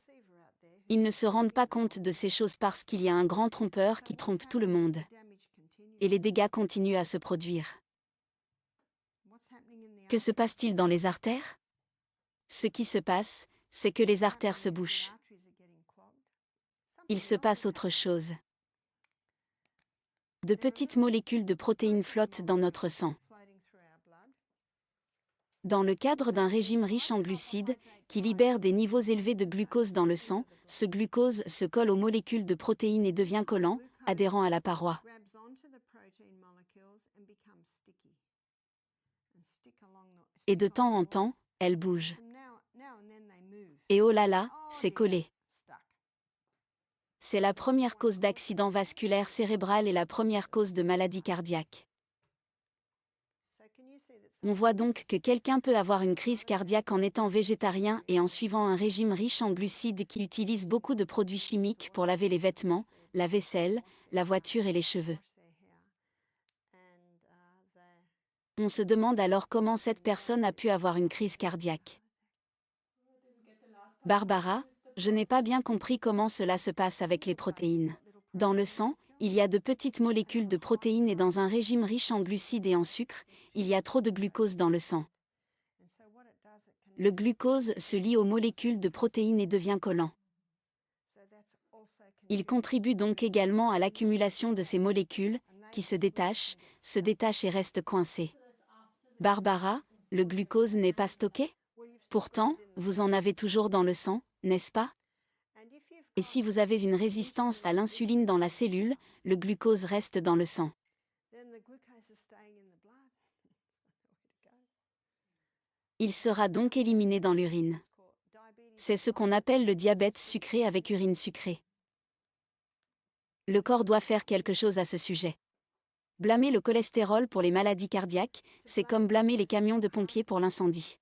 Ils ne se rendent pas compte de ces choses parce qu'il y a un grand trompeur qui trompe tout le monde. Et les dégâts continuent à se produire. Que se passe-t-il dans les artères? Ce qui se passe, c'est que les artères se bouchent. Il se passe autre chose. De petites molécules de protéines flottent dans notre sang. Dans le cadre d'un régime riche en glucides, qui libère des niveaux élevés de glucose dans le sang, ce glucose se colle aux molécules de protéines et devient collant, adhérent à la paroi. Et de temps en temps, elle bouge. Et oh là là, c'est collé. C'est la première cause d'accident vasculaire cérébral et la première cause de maladie cardiaque. On voit donc que quelqu'un peut avoir une crise cardiaque en étant végétarien et en suivant un régime riche en glucides qui utilise beaucoup de produits chimiques pour laver les vêtements, la vaisselle, la voiture et les cheveux. On se demande alors comment cette personne a pu avoir une crise cardiaque. Barbara, je n'ai pas bien compris comment cela se passe avec les protéines. Dans le sang, il y a de petites molécules de protéines et dans un régime riche en glucides et en sucre, il y a trop de glucose dans le sang. Le glucose se lie aux molécules de protéines et devient collant. Il contribue donc également à l'accumulation de ces molécules, qui se détachent et restent coincées. Barbara, le glucose n'est pas stocké? Pourtant, vous en avez toujours dans le sang, n'est-ce pas? Et si vous avez une résistance à l'insuline dans la cellule, le glucose reste dans le sang. Il sera donc éliminé dans l'urine. C'est ce qu'on appelle le diabète sucré avec urine sucrée. Le corps doit faire quelque chose à ce sujet. Blâmer le cholestérol pour les maladies cardiaques, c'est comme blâmer les camions de pompiers pour l'incendie.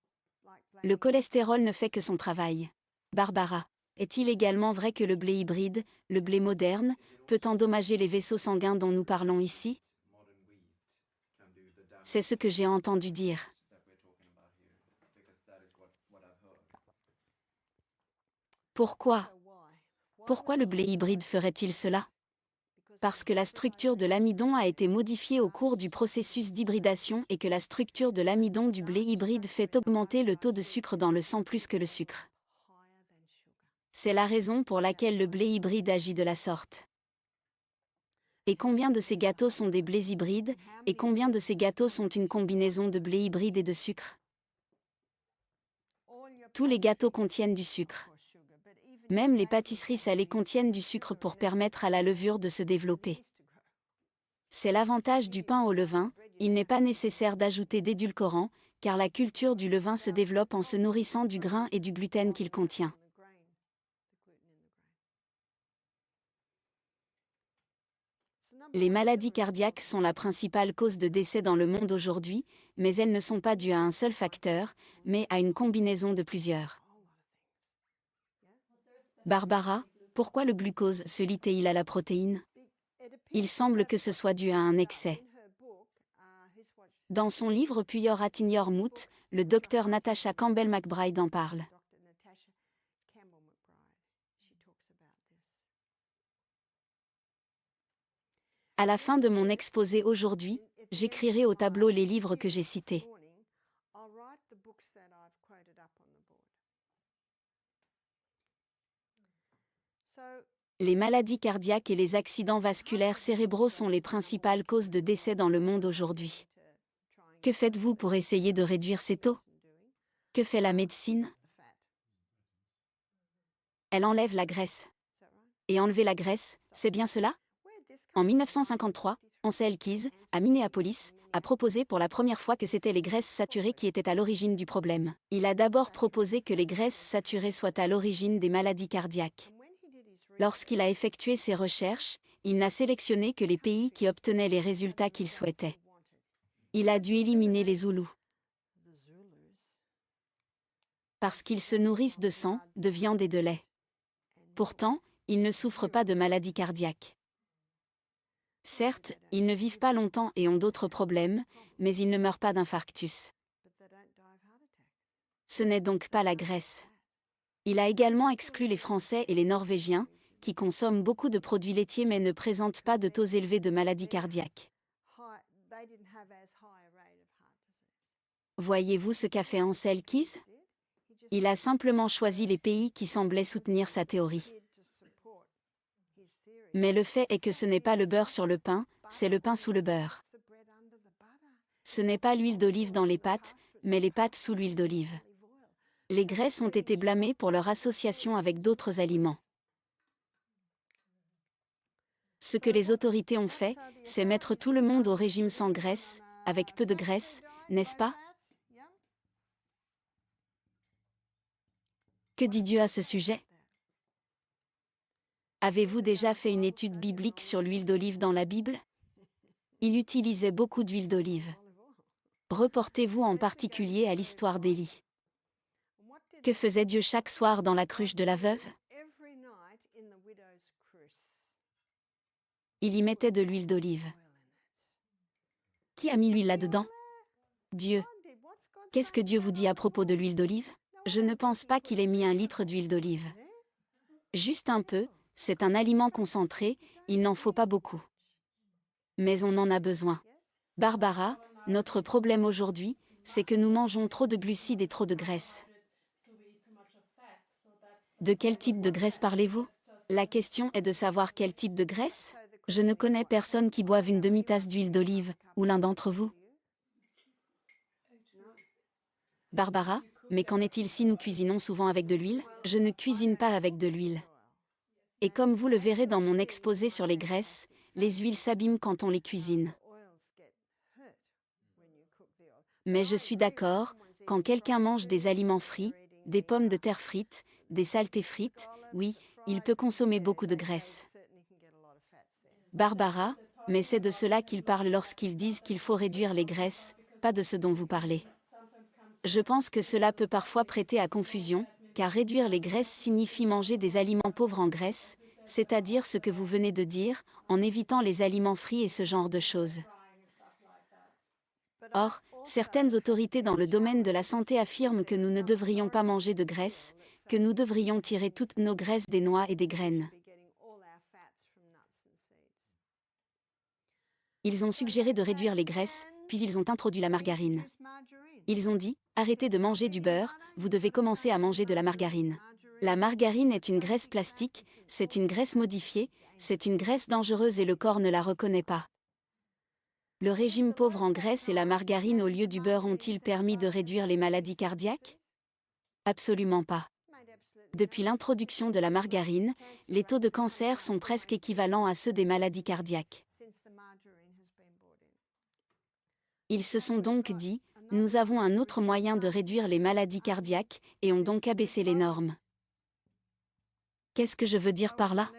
Le cholestérol ne fait que son travail. Barbara, est-il également vrai que le blé hybride, le blé moderne, peut endommager les vaisseaux sanguins dont nous parlons ici? C'est ce que j'ai entendu dire. Pourquoi? Pourquoi le blé hybride ferait-il cela? Parce que la structure de l'amidon a été modifiée au cours du processus d'hybridation et que la structure de l'amidon du blé hybride fait augmenter le taux de sucre dans le sang plus que le sucre. C'est la raison pour laquelle le blé hybride agit de la sorte. Et combien de ces gâteaux sont des blés hybrides, et combien de ces gâteaux sont une combinaison de blé hybride et de sucre? Tous les gâteaux contiennent du sucre. Même les pâtisseries salées contiennent du sucre pour permettre à la levure de se développer. C'est l'avantage du pain au levain, il n'est pas nécessaire d'ajouter d'édulcorants, car la culture du levain se développe en se nourrissant du grain et du gluten qu'il contient. Les maladies cardiaques sont la principale cause de décès dans le monde aujourd'hui, mais elles ne sont pas dues à un seul facteur, mais à une combinaison de plusieurs. Barbara, pourquoi le glucose se lie-t-il à la protéine? Il semble que ce soit dû à un excès. Dans son livre Puis Your at in Your Mouth, le docteur Natasha Campbell McBride en parle. À la fin de mon exposé aujourd'hui, j'écrirai au tableau les livres que j'ai cités. Les maladies cardiaques et les accidents vasculaires cérébraux sont les principales causes de décès dans le monde aujourd'hui. Que faites-vous pour essayer de réduire ces taux? Que fait la médecine? Elle enlève la graisse. Et enlever la graisse, c'est bien cela? En 1953, Ansel Keys, à Minneapolis, a proposé pour la première fois que c'était les graisses saturées qui étaient à l'origine du problème. Il a d'abord proposé que les graisses saturées soient à l'origine des maladies cardiaques. Lorsqu'il a effectué ses recherches, il n'a sélectionné que les pays qui obtenaient les résultats qu'il souhaitait. Il a dû éliminer les Zoulous. Parce qu'ils se nourrissent de sang, de viande et de lait. Pourtant, ils ne souffrent pas de maladies cardiaques. Certes, ils ne vivent pas longtemps et ont d'autres problèmes, mais ils ne meurent pas d'infarctus. Ce n'est donc pas la graisse. Il a également exclu les Français et les Norvégiens, qui consomment beaucoup de produits laitiers mais ne présentent pas de taux élevés de maladies cardiaques. Voyez-vous ce qu'a fait Ansel Keys? Il a simplement choisi les pays qui semblaient soutenir sa théorie. Mais le fait est que ce n'est pas le beurre sur le pain, c'est le pain sous le beurre. Ce n'est pas l'huile d'olive dans les pâtes, mais les pâtes sous l'huile d'olive. Les graisses ont été blâmées pour leur association avec d'autres aliments. Ce que les autorités ont fait, c'est mettre tout le monde au régime sans graisse, avec peu de graisse, n'est-ce pas? Que dit Dieu à ce sujet? Avez-vous déjà fait une étude biblique sur l'huile d'olive dans la Bible? Il utilisait beaucoup d'huile d'olive. Reportez-vous en particulier à l'histoire d'Élie. Que faisait Dieu chaque soir dans la cruche de la veuve? Il y mettait de l'huile d'olive. Qui a mis l'huile là-dedans? Dieu. Qu'est-ce que Dieu vous dit à propos de l'huile d'olive? Je ne pense pas qu'il ait mis 1 litre d'huile d'olive. Juste un peu, c'est un aliment concentré, il n'en faut pas beaucoup. Mais on en a besoin. Barbara, notre problème aujourd'hui, c'est que nous mangeons trop de glucides et trop de graisse. De quel type de graisse parlez-vous? La question est de savoir quel type de graisse? Je ne connais personne qui boive une demi-tasse d'huile d'olive, ou l'un d'entre vous. Barbara, mais qu'en est-il si nous cuisinons souvent avec de l'huile? Je ne cuisine pas avec de l'huile. Et comme vous le verrez dans mon exposé sur les graisses, les huiles s'abîment quand on les cuisine. Mais je suis d'accord, quand quelqu'un mange des aliments frits, des pommes de terre frites, des saletés frites, oui, il peut consommer beaucoup de graisse. Barbara, mais c'est de cela qu'ils parlent lorsqu'ils disent qu'il faut réduire les graisses, pas de ce dont vous parlez. Je pense que cela peut parfois prêter à confusion, car réduire les graisses signifie manger des aliments pauvres en graisse, c'est-à-dire ce que vous venez de dire, en évitant les aliments frits et ce genre de choses. Or, certaines autorités dans le domaine de la santé affirment que nous ne devrions pas manger de graisse, que nous devrions tirer toutes nos graisses des noix et des graines. Ils ont suggéré de réduire les graisses, puis ils ont introduit la margarine. Ils ont dit, arrêtez de manger du beurre, vous devez commencer à manger de la margarine. La margarine est une graisse plastique, c'est une graisse modifiée, c'est une graisse dangereuse et le corps ne la reconnaît pas. Le régime pauvre en graisse et la margarine au lieu du beurre ont-ils permis de réduire les maladies cardiaques? Absolument pas. Depuis l'introduction de la margarine, les taux de cancer sont presque équivalents à ceux des maladies cardiaques. Ils se sont donc dit, nous avons un autre moyen de réduire les maladies cardiaques, et ont donc abaissé les normes. Qu'est-ce que je veux dire par là?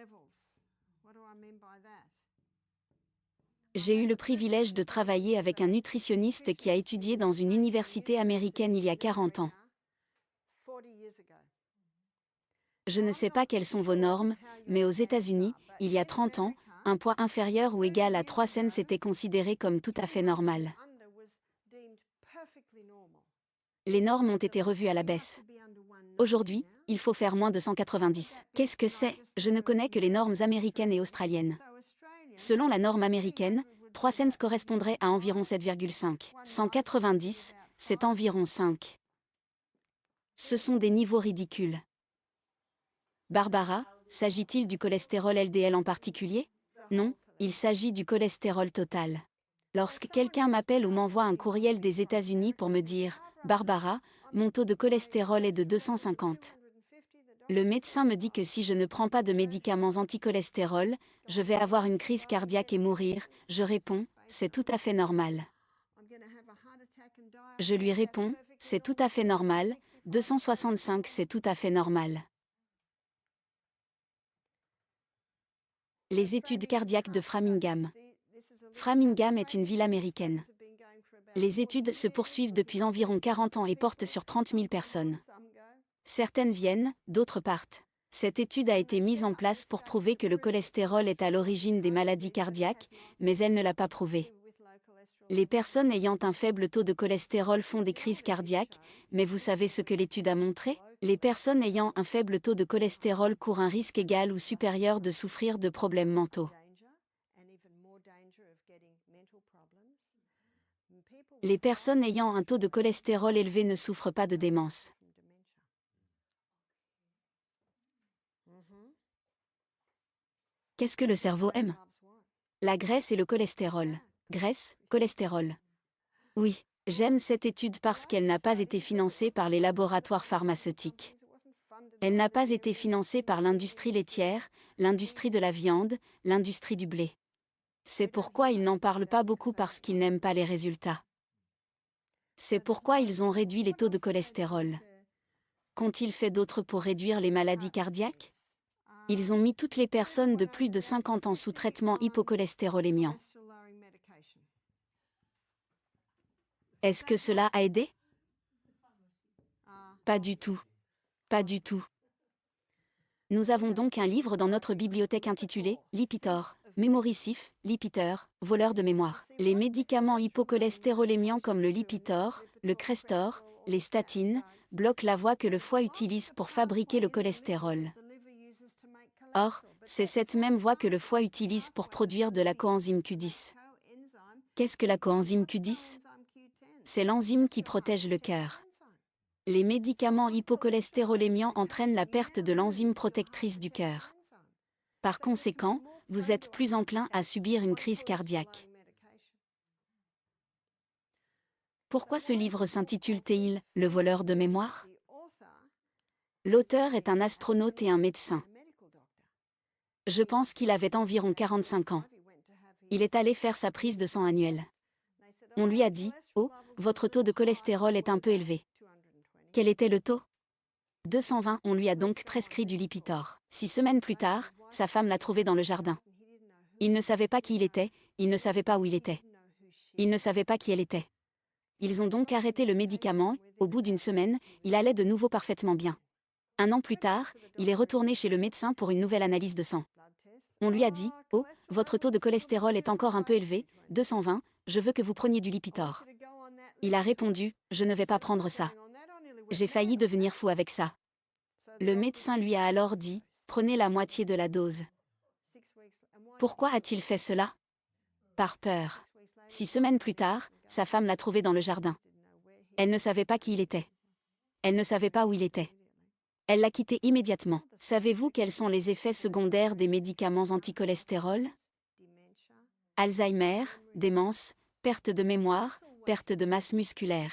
J'ai eu le privilège de travailler avec un nutritionniste qui a étudié dans une université américaine il y a 40 ans. Je ne sais pas quelles sont vos normes, mais aux États-Unis, il y a 30 ans, un poids inférieur ou égal à 3 cents était considéré comme tout à fait normal. Les normes ont été revues à la baisse. Aujourd'hui, il faut faire moins de 190. Qu'est-ce que c'est? Je ne connais que les normes américaines et australiennes. Selon la norme américaine, 3 cents correspondrait à environ 7,5. 190, c'est environ 5. Ce sont des niveaux ridicules. Barbara, s'agit-il du cholestérol LDL en particulier? Non, il s'agit du cholestérol total. Lorsque quelqu'un m'appelle ou m'envoie un courriel des États-Unis pour me dire « Barbara, mon taux de cholestérol est de 250 », le médecin me dit que si je ne prends pas de médicaments anticholestérol, je vais avoir une crise cardiaque et mourir, je réponds « c'est tout à fait normal ». Je lui réponds « c'est tout à fait normal, 265 c'est tout à fait normal ». Les études cardiaques de Framingham. Framingham est une ville américaine. Les études se poursuivent depuis environ 40 ans et portent sur 30 000 personnes. Certaines viennent, d'autres partent. Cette étude a été mise en place pour prouver que le cholestérol est à l'origine des maladies cardiaques, mais elle ne l'a pas prouvé. Les personnes ayant un faible taux de cholestérol font des crises cardiaques, mais vous savez ce que l'étude a montré? Les personnes ayant un faible taux de cholestérol courent un risque égal ou supérieur de souffrir de problèmes mentaux. Les personnes ayant un taux de cholestérol élevé ne souffrent pas de démence. Qu'est-ce que le cerveau aime? La graisse et le cholestérol. Graisse, cholestérol. Oui, j'aime cette étude parce qu'elle n'a pas été financée par les laboratoires pharmaceutiques. Elle n'a pas été financée par l'industrie laitière, l'industrie de la viande, l'industrie du blé. C'est pourquoi ils n'en parlent pas beaucoup parce qu'ils n'aiment pas les résultats. C'est pourquoi ils ont réduit les taux de cholestérol. Qu'ont-ils fait d'autre pour réduire les maladies cardiaques? Ils ont mis toutes les personnes de plus de 50 ans sous traitement hypocholestérolémiant. Est-ce que cela a aidé? Pas du tout. Pas du tout. Nous avons donc un livre dans notre bibliothèque intitulé « Lipitor, mémoricif, Lipitor, voleur de mémoire ». Les médicaments hypocholestérolémiants comme le Lipitor, le Crestor, les statines, bloquent la voie que le foie utilise pour fabriquer le cholestérol. Or, c'est cette même voie que le foie utilise pour produire de la coenzyme Q10. Qu'est-ce que la coenzyme Q10? C'est l'enzyme qui protège le cœur. Les médicaments hypocholestérolémiants entraînent la perte de l'enzyme protectrice du cœur. Par conséquent, vous êtes plus enclin à subir une crise cardiaque. Pourquoi ce livre s'intitule-t-il « Le voleur de mémoire » ? L'auteur est un astronaute et un médecin. Je pense qu'il avait environ 45 ans. Il est allé faire sa prise de sang annuelle. On lui a dit « Oh, votre taux de cholestérol est un peu élevé. » Quel était le taux? 220. On lui a donc prescrit du Lipitor. 6 semaines plus tard, sa femme l'a trouvé dans le jardin. Il ne savait pas qui il était, il ne savait pas où il était. Il ne savait pas qui elle était. Ils ont donc arrêté le médicament, au bout d'une semaine, il allait de nouveau parfaitement bien. 1 an plus tard, il est retourné chez le médecin pour une nouvelle analyse de sang. On lui a dit « Oh, votre taux de cholestérol est encore un peu élevé, 220, je veux que vous preniez du Lipitor. » Il a répondu « Je ne vais pas prendre ça. J'ai failli devenir fou avec ça. » Le médecin lui a alors dit « Prenez la moitié de la dose. » Pourquoi a-t-il fait cela? Par peur. 6 semaines plus tard, sa femme l'a trouvé dans le jardin. Elle ne savait pas qui il était. Elle ne savait pas où il était. Elle l'a quitté immédiatement. Savez-vous quels sont les effets secondaires des médicaments anticholestérol? Alzheimer, démence, perte de mémoire, perte de masse musculaire.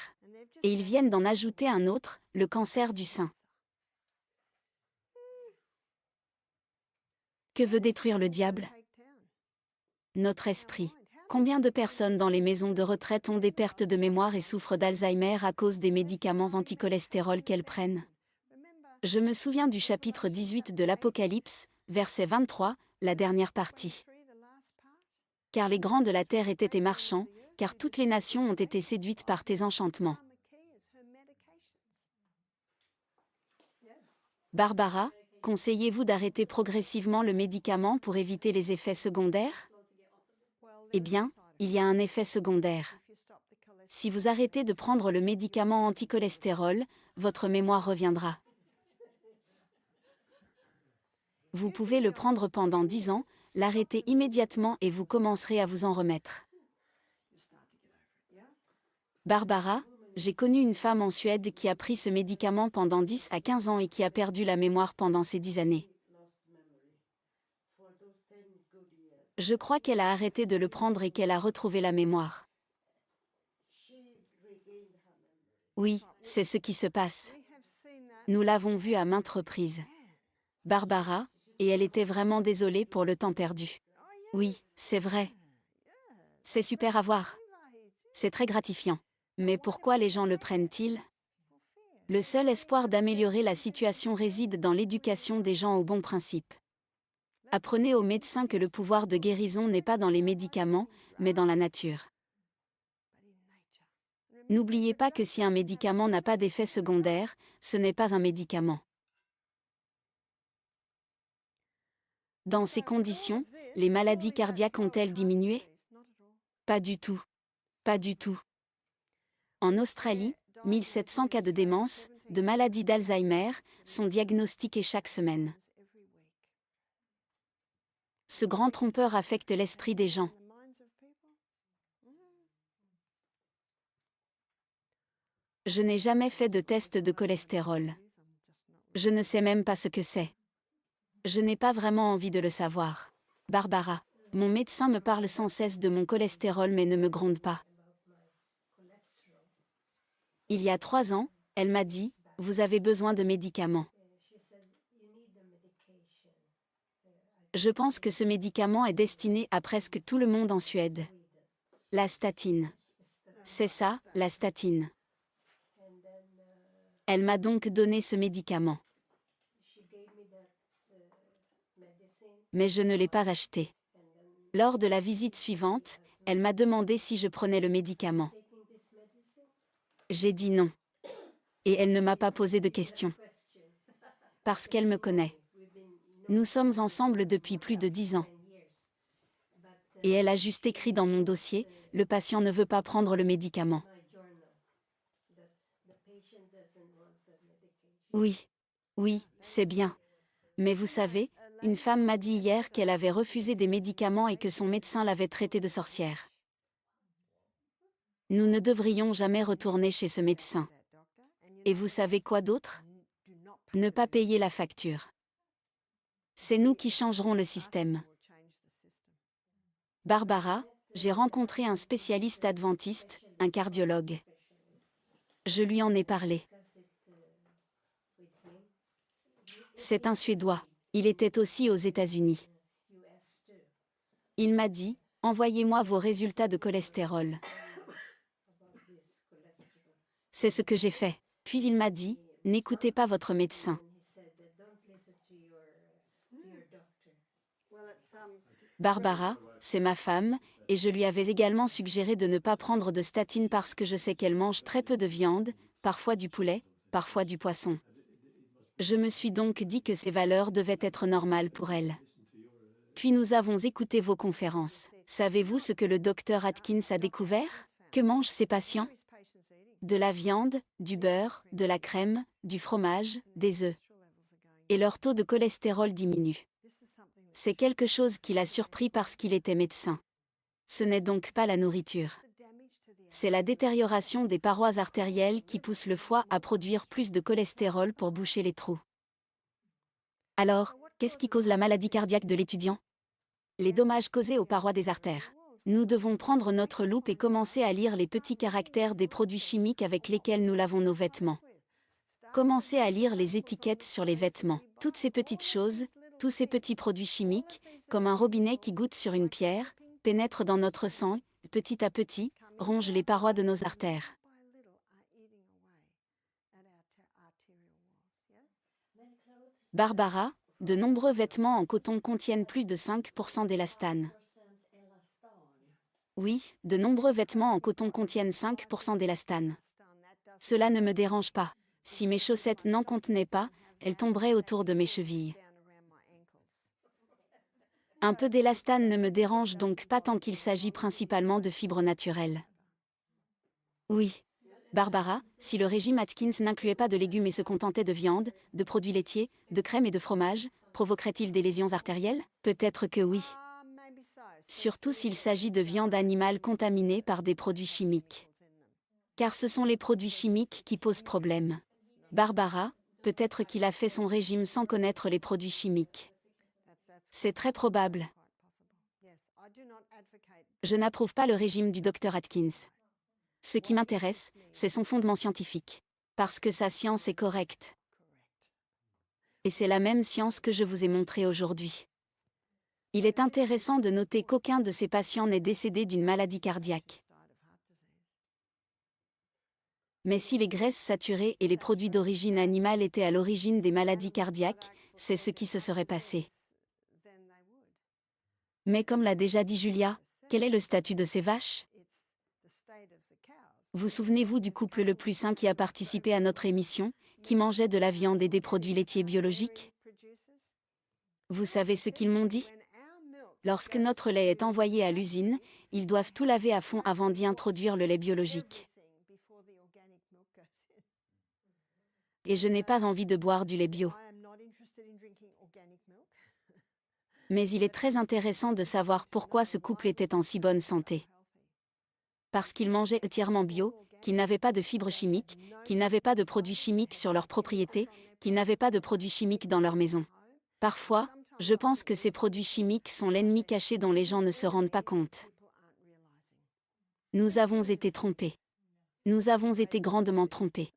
Et ils viennent d'en ajouter un autre, le cancer du sein. Que veut détruire le diable? Notre esprit. Combien de personnes dans les maisons de retraite ont des pertes de mémoire et souffrent d'Alzheimer à cause des médicaments anticholestérol qu'elles prennent? Je me souviens du chapitre 18 de l'Apocalypse, verset 23, la dernière partie. Car les grands de la terre étaient tes marchands, car toutes les nations ont été séduites par tes enchantements. Barbara, conseillez-vous d'arrêter progressivement le médicament pour éviter les effets secondaires? Eh bien, il y a un effet secondaire. Si vous arrêtez de prendre le médicament anticholestérol, votre mémoire reviendra. Vous pouvez le prendre pendant 10 ans, l'arrêter immédiatement et vous commencerez à vous en remettre. Barbara, j'ai connu une femme en Suède qui a pris ce médicament pendant 10 à 15 ans et qui a perdu la mémoire pendant ces 10 années. Je crois qu'elle a arrêté de le prendre et qu'elle a retrouvé la mémoire. Oui, c'est ce qui se passe. Nous l'avons vu à maintes reprises. Barbara, et elle était vraiment désolée pour le temps perdu. Oui, c'est vrai. C'est super à voir. C'est très gratifiant. Mais pourquoi les gens le prennent-ils? Le seul espoir d'améliorer la situation réside dans l'éducation des gens aux bons principes. Apprenez aux médecins que le pouvoir de guérison n'est pas dans les médicaments, mais dans la nature. N'oubliez pas que si un médicament n'a pas d'effet secondaire, ce n'est pas un médicament. Dans ces conditions, les maladies cardiaques ont-elles diminué? Pas du tout. Pas du tout. En Australie, 1700 cas de démence, de maladie d'Alzheimer, sont diagnostiqués chaque semaine. Ce grand trompeur affecte l'esprit des gens. Je n'ai jamais fait de test de cholestérol. Je ne sais même pas ce que c'est. Je n'ai pas vraiment envie de le savoir. Barbara, mon médecin me parle sans cesse de mon cholestérol mais ne me gronde pas. Il y a 3 ans, elle m'a dit, vous avez besoin de médicaments. Je pense que ce médicament est destiné à presque tout le monde en Suède. La statine. C'est ça, la statine. Elle m'a donc donné ce médicament. Mais je ne l'ai pas acheté. Lors de la visite suivante, elle m'a demandé si je prenais le médicament. J'ai dit non. Et elle ne m'a pas posé de questions. Parce qu'elle me connaît. Nous sommes ensemble depuis plus de 10 ans. Et elle a juste écrit dans mon dossier, le patient ne veut pas prendre le médicament. Oui. Oui, c'est bien. Mais vous savez, une femme m'a dit hier qu'elle avait refusé des médicaments et que son médecin l'avait traitée de sorcière. Nous ne devrions jamais retourner chez ce médecin. Et vous savez quoi d'autre? Ne pas payer la facture. C'est nous qui changerons le système. Barbara, j'ai rencontré un spécialiste adventiste, un cardiologue. Je lui en ai parlé. C'est un Suédois. Il était aussi aux États-Unis. Il m'a dit, envoyez-moi vos résultats de cholestérol. C'est ce que j'ai fait. Puis il m'a dit, n'écoutez pas votre médecin. Barbara, c'est ma femme, et je lui avais également suggéré de ne pas prendre de statine parce que je sais qu'elle mange très peu de viande, parfois du poulet, parfois du poisson. Je me suis donc dit que ces valeurs devaient être normales pour elle. Puis nous avons écouté vos conférences. Savez-vous ce que le docteur Atkins a découvert? Que mangent ses patients? De la viande, du beurre, de la crème, du fromage, des œufs. Et leur taux de cholestérol diminue. C'est quelque chose qui l'a surpris parce qu'il était médecin. Ce n'est donc pas la nourriture. C'est la détérioration des parois artérielles qui pousse le foie à produire plus de cholestérol pour boucher les trous. Alors, qu'est-ce qui cause la maladie cardiaque de l'étudiant? Les dommages causés aux parois des artères. Nous devons prendre notre loupe et commencer à lire les petits caractères des produits chimiques avec lesquels nous lavons nos vêtements. Commencez à lire les étiquettes sur les vêtements. Toutes ces petites choses, tous ces petits produits chimiques, comme un robinet qui goûte sur une pierre, pénètrent dans notre sang, petit à petit, rongent les parois de nos artères. Barbara, de nombreux vêtements en coton contiennent plus de 5% d'élastane. Oui, de nombreux vêtements en coton contiennent 5% d'élastane. Cela ne me dérange pas. Si mes chaussettes n'en contenaient pas, elles tomberaient autour de mes chevilles. Un peu d'élastane ne me dérange donc pas tant qu'il s'agit principalement de fibres naturelles. Oui. Barbara, si le régime Atkins n'incluait pas de légumes et se contentait de viande, de produits laitiers, de crème et de fromage, provoquerait-il des lésions artérielles? Peut-être que oui. Surtout s'il s'agit de viande animale contaminée par des produits chimiques. Car ce sont les produits chimiques qui posent problème. Barbara, peut-être qu'il a fait son régime sans connaître les produits chimiques. C'est très probable. Je n'approuve pas le régime du Dr Atkins. Ce qui m'intéresse, c'est son fondement scientifique. Parce que sa science est correcte. Et c'est la même science que je vous ai montrée aujourd'hui. Il est intéressant de noter qu'aucun de ces patients n'est décédé d'une maladie cardiaque. Mais si les graisses saturées et les produits d'origine animale étaient à l'origine des maladies cardiaques, c'est ce qui se serait passé. Mais comme l'a déjà dit Julia, quel est le statut de ces vaches? Vous souvenez-vous du couple le plus sain qui a participé à notre émission, qui mangeait de la viande et des produits laitiers biologiques? Vous savez ce qu'ils m'ont dit? Lorsque notre lait est envoyé à l'usine, ils doivent tout laver à fond avant d'y introduire le lait biologique. Et je n'ai pas envie de boire du lait bio. Mais il est très intéressant de savoir pourquoi ce couple était en si bonne santé. Parce qu'ils mangeaient entièrement bio, qu'ils n'avaient pas de fibres chimiques, qu'ils n'avaient pas de produits chimiques sur leurs propriétés, qu'ils n'avaient pas de produits chimiques dans leur maison. Parfois, je pense que ces produits chimiques sont l'ennemi caché dont les gens ne se rendent pas compte. Nous avons été trompés. Nous avons été grandement trompés.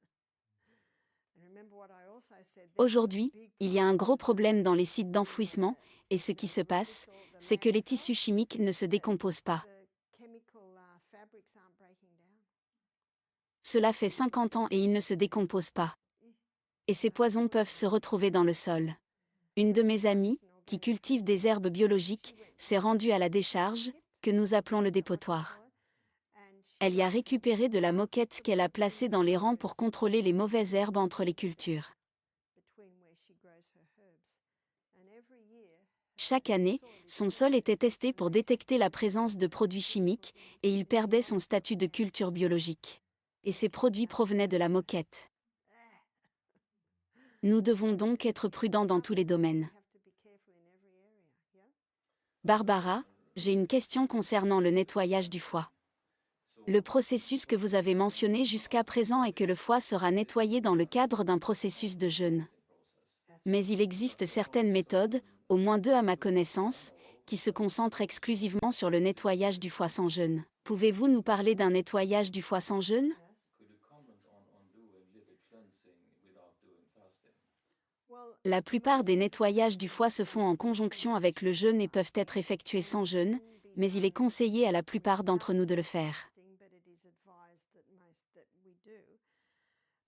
Aujourd'hui, il y a un gros problème dans les sites d'enfouissement, et ce qui se passe, c'est que les tissus chimiques ne se décomposent pas. Cela fait 50 ans et ils ne se décomposent pas. Et ces poisons peuvent se retrouver dans le sol. Une de mes amies, qui cultive des herbes biologiques, s'est rendue à la décharge, que nous appelons le dépotoir. Elle y a récupéré de la moquette qu'elle a placée dans les rangs pour contrôler les mauvaises herbes entre les cultures. Chaque année, son sol était testé pour détecter la présence de produits chimiques, et il perdait son statut de culture biologique. Et ces produits provenaient de la moquette. Nous devons donc être prudents dans tous les domaines. Barbara, j'ai une question concernant le nettoyage du foie. Le processus que vous avez mentionné jusqu'à présent est que le foie sera nettoyé dans le cadre d'un processus de jeûne. Mais il existe certaines méthodes, au moins 2 à ma connaissance, qui se concentrent exclusivement sur le nettoyage du foie sans jeûne. Pouvez-vous nous parler d'un nettoyage du foie sans jeûne? La plupart des nettoyages du foie se font en conjonction avec le jeûne et peuvent être effectués sans jeûne, mais il est conseillé à la plupart d'entre nous de le faire.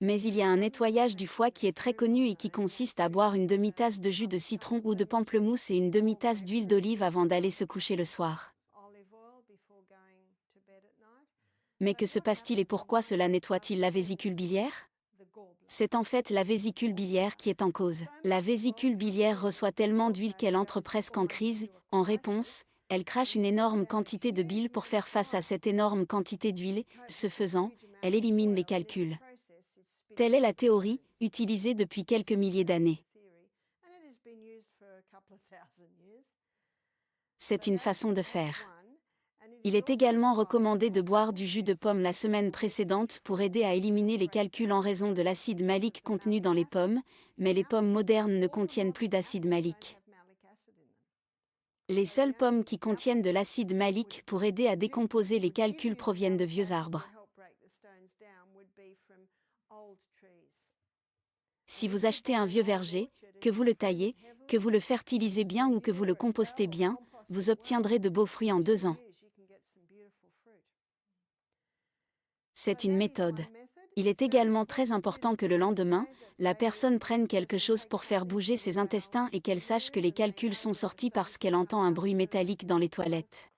Mais il y a un nettoyage du foie qui est très connu et qui consiste à boire une demi-tasse de jus de citron ou de pamplemousse et une demi-tasse d'huile d'olive avant d'aller se coucher le soir. Mais que se passe-t-il et pourquoi cela nettoie-t-il la vésicule biliaire? C'est en fait la vésicule biliaire qui est en cause. La vésicule biliaire reçoit tellement d'huile qu'elle entre presque en crise. En réponse, elle crache une énorme quantité de bile pour faire face à cette énorme quantité d'huile. Ce faisant, elle élimine les calculs. Telle est la théorie, utilisée depuis quelques milliers d'années. C'est une façon de faire. Il est également recommandé de boire du jus de pomme la semaine précédente pour aider à éliminer les calculs en raison de l'acide malique contenu dans les pommes, mais les pommes modernes ne contiennent plus d'acide malique. Les seules pommes qui contiennent de l'acide malique pour aider à décomposer les calculs proviennent de vieux arbres. Si vous achetez un vieux verger, que vous le taillez, que vous le fertilisez bien ou que vous le compostez bien, vous obtiendrez de beaux fruits en 2 ans. C'est une méthode. Il est également très important que le lendemain, la personne prenne quelque chose pour faire bouger ses intestins et qu'elle sache que les calculs sont sortis parce qu'elle entend un bruit métallique dans les toilettes.